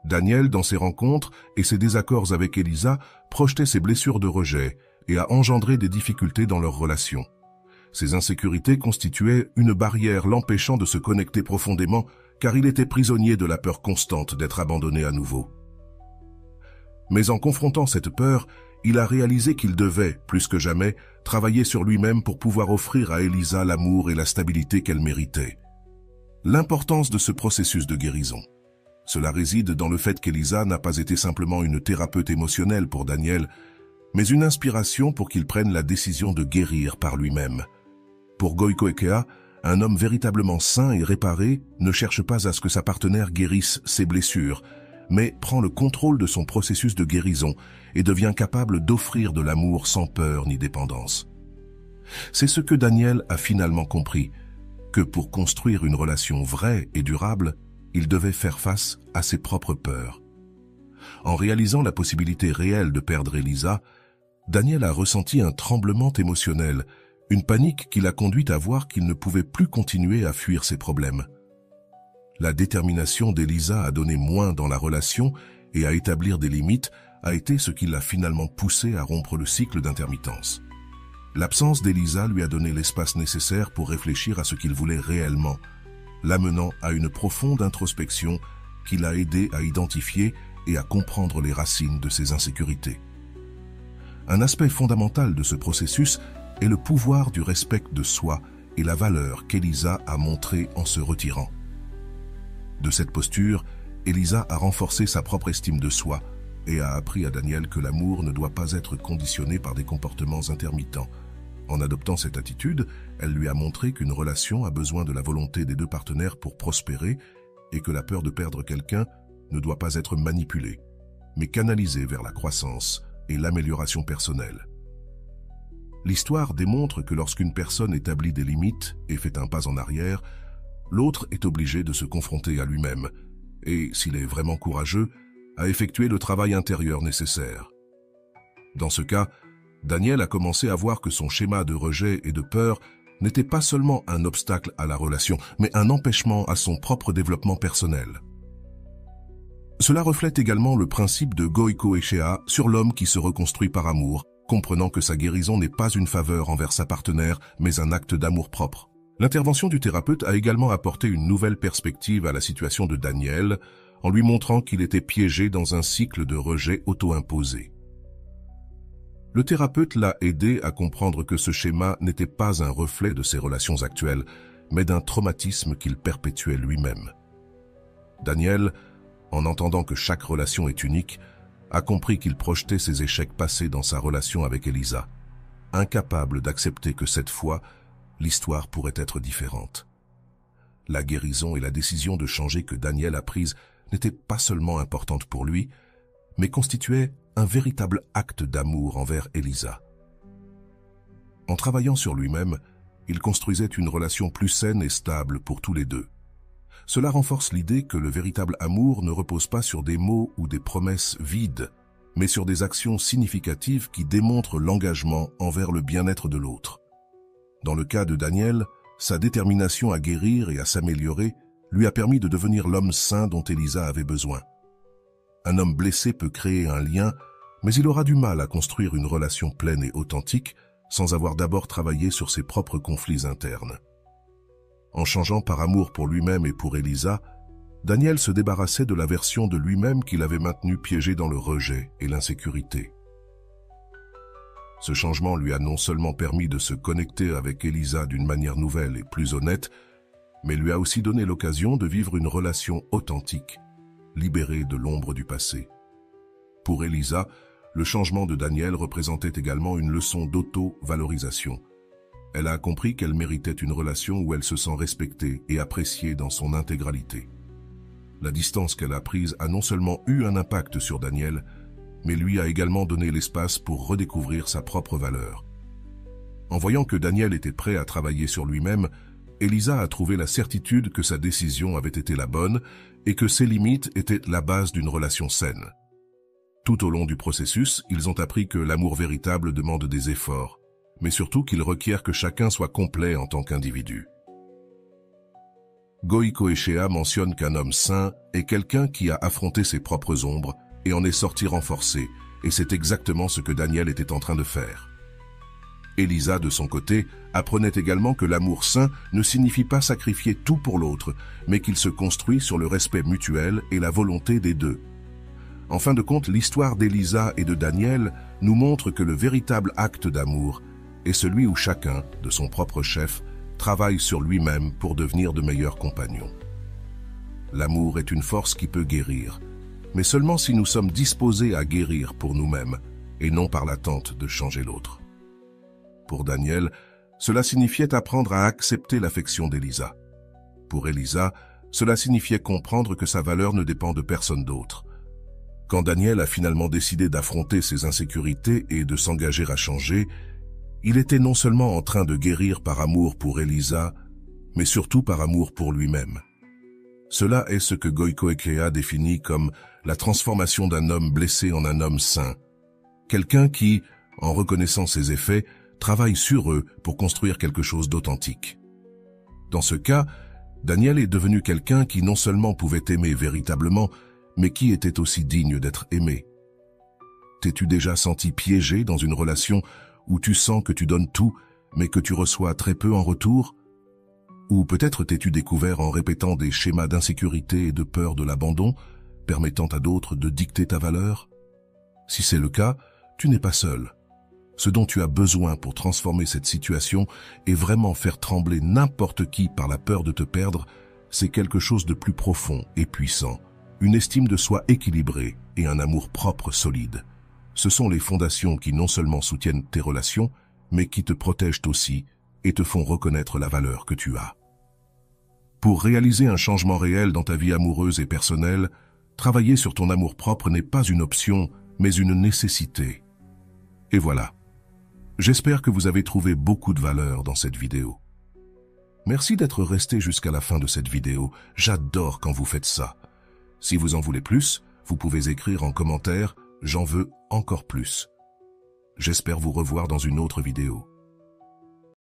Daniel, dans ses rencontres et ses désaccords avec Elisa, projetait ses blessures de rejet et a engendré des difficultés dans leur relation. Ces insécurités constituaient une barrière l'empêchant de se connecter profondément car il était prisonnier de la peur constante d'être abandonné à nouveau. Mais en confrontant cette peur, il a réalisé qu'il devait, plus que jamais, travailler sur lui-même pour pouvoir offrir à Elisa l'amour et la stabilité qu'elle méritait. L'importance de ce processus de guérison. Cela réside dans le fait qu'Elisa n'a pas été simplement une thérapeute émotionnelle pour Daniel, mais une inspiration pour qu'il prenne la décision de guérir par lui-même. Pour Goicoechea, Un homme véritablement sain et réparé ne cherche pas à ce que sa partenaire guérisse ses blessures, mais prend le contrôle de son processus de guérison et devient capable d'offrir de l'amour sans peur ni dépendance. C'est ce que Daniel a finalement compris, que pour construire une relation vraie et durable, il devait faire face à ses propres peurs. En réalisant la possibilité réelle de perdre Elisa, Daniel a ressenti un tremblement émotionnel, une panique qui l'a conduit à voir qu'il ne pouvait plus continuer à fuir ses problèmes. La détermination d'Elisa à donner moins dans la relation et à établir des limites a été ce qui l'a finalement poussé à rompre le cycle d'intermittence. L'absence d'Elisa lui a donné l'espace nécessaire pour réfléchir à ce qu'il voulait réellement, l'amenant à une profonde introspection qui l'a aidé à identifier et à comprendre les racines de ses insécurités. Un aspect fondamental de ce processus est le pouvoir du respect de soi et la valeur qu'Elisa a montrée en se retirant. De cette posture, Elisa a renforcé sa propre estime de soi et a appris à Daniel que l'amour ne doit pas être conditionné par des comportements intermittents. En adoptant cette attitude, elle lui a montré qu'une relation a besoin de la volonté des deux partenaires pour prospérer et que la peur de perdre quelqu'un ne doit pas être manipulée, mais canalisée vers la croissance et l'amélioration personnelle. L'histoire démontre que lorsqu'une personne établit des limites et fait un pas en arrière, l'autre est obligé de se confronter à lui-même et, s'il est vraiment courageux, à effectuer le travail intérieur nécessaire. Dans ce cas, Daniel a commencé à voir que son schéma de rejet et de peur n'était pas seulement un obstacle à la relation, mais un empêchement à son propre développement personnel. Cela reflète également le principe de Goïko-Echea sur l'homme qui se reconstruit par amour, comprenant que sa guérison n'est pas une faveur envers sa partenaire, mais un acte d'amour-propre. L'intervention du thérapeute a également apporté une nouvelle perspective à la situation de Daniel, en lui montrant qu'il était piégé dans un cycle de rejet auto-imposé. Le thérapeute l'a aidé à comprendre que ce schéma n'était pas un reflet de ses relations actuelles, mais d'un traumatisme qu'il perpétuait lui-même. Daniel, en entendant que chaque relation est unique, a compris qu'il projetait ses échecs passés dans sa relation avec Elisa, incapable d'accepter que cette fois, l'histoire pourrait être différente. La guérison et la décision de changer que Daniel a prise n'étaient pas seulement importantes pour lui, mais constituaient un véritable acte d'amour envers Elisa. En travaillant sur lui-même, il construisait une relation plus saine et stable pour tous les deux. Cela renforce l'idée que le véritable amour ne repose pas sur des mots ou des promesses vides, mais sur des actions significatives qui démontrent l'engagement envers le bien-être de l'autre. Dans le cas de Daniel, sa détermination à guérir et à s'améliorer lui a permis de devenir l'homme sain dont Elisa avait besoin. Un homme blessé peut créer un lien, mais il aura du mal à construire une relation pleine et authentique sans avoir d'abord travaillé sur ses propres conflits internes. En changeant par amour pour lui-même et pour Elisa, Daniel se débarrassait de la version de lui-même qu'il avait maintenue piégée dans le rejet et l'insécurité. Ce changement lui a non seulement permis de se connecter avec Elisa d'une manière nouvelle et plus honnête, mais lui a aussi donné l'occasion de vivre une relation authentique, libérée de l'ombre du passé. Pour Elisa, le changement de Daniel représentait également une leçon d'auto-valorisation. Elle a compris qu'elle méritait une relation où elle se sent respectée et appréciée dans son intégralité. La distance qu'elle a prise a non seulement eu un impact sur Daniel, mais lui a également donné l'espace pour redécouvrir sa propre valeur. En voyant que Daniel était prêt à travailler sur lui-même, Elisa a trouvé la certitude que sa décision avait été la bonne et que ses limites étaient la base d'une relation saine. Tout au long du processus, ils ont appris que l'amour véritable demande des efforts, mais surtout qu'il requiert que chacun soit complet en tant qu'individu. Goïko-Echea mentionne qu'un homme sain est quelqu'un qui a affronté ses propres ombres et en est sorti renforcé, et c'est exactement ce que Daniel était en train de faire. Elisa, de son côté, apprenait également que l'amour sain ne signifie pas sacrifier tout pour l'autre, mais qu'il se construit sur le respect mutuel et la volonté des deux. En fin de compte, l'histoire d'Elisa et de Daniel nous montre que le véritable acte d'amour est celui où chacun, de son propre chef, travaille sur lui-même pour devenir de meilleurs compagnons. L'amour est une force qui peut guérir, mais seulement si nous sommes disposés à guérir pour nous-mêmes et non par l'attente de changer l'autre. Pour Daniel, Cela signifiait apprendre à accepter l'affection d'Elisa. Pour Elisa, cela signifiait comprendre que sa valeur ne dépend de personne d'autre. Quand Daniel a finalement décidé d'affronter ses insécurités et de s'engager à changer, il était non seulement en train de guérir par amour pour Elisa, mais surtout par amour pour lui-même. Cela est ce que Goiko Ekea définit comme la transformation d'un homme blessé en un homme sain. Quelqu'un qui, en reconnaissant ses effets, travaille sur eux pour construire quelque chose d'authentique. Dans ce cas, Daniel est devenu quelqu'un qui non seulement pouvait aimer véritablement, mais qui était aussi digne d'être aimé. T'es-tu déjà senti piégé dans une relation où tu sens que tu donnes tout, mais que tu reçois très peu en retour? Ou peut-être t'es-tu découvert en répétant des schémas d'insécurité et de peur de l'abandon, permettant à d'autres de dicter ta valeur? Si c'est le cas, tu n'es pas seul. Ce dont tu as besoin pour transformer cette situation et vraiment faire trembler n'importe qui par la peur de te perdre, c'est quelque chose de plus profond et puissant, une estime de soi équilibrée et un amour propre solide. Ce sont les fondations qui non seulement soutiennent tes relations, mais qui te protègent aussi et te font reconnaître la valeur que tu as. Pour réaliser un changement réel dans ta vie amoureuse et personnelle, travailler sur ton amour propre n'est pas une option, mais une nécessité. Et voilà. J'espère que vous avez trouvé beaucoup de valeur dans cette vidéo. Merci d'être resté jusqu'à la fin de cette vidéo. J'adore quand vous faites ça. Si vous en voulez plus, vous pouvez écrire en commentaire « J'en veux encore plus ». J'espère vous revoir dans une autre vidéo.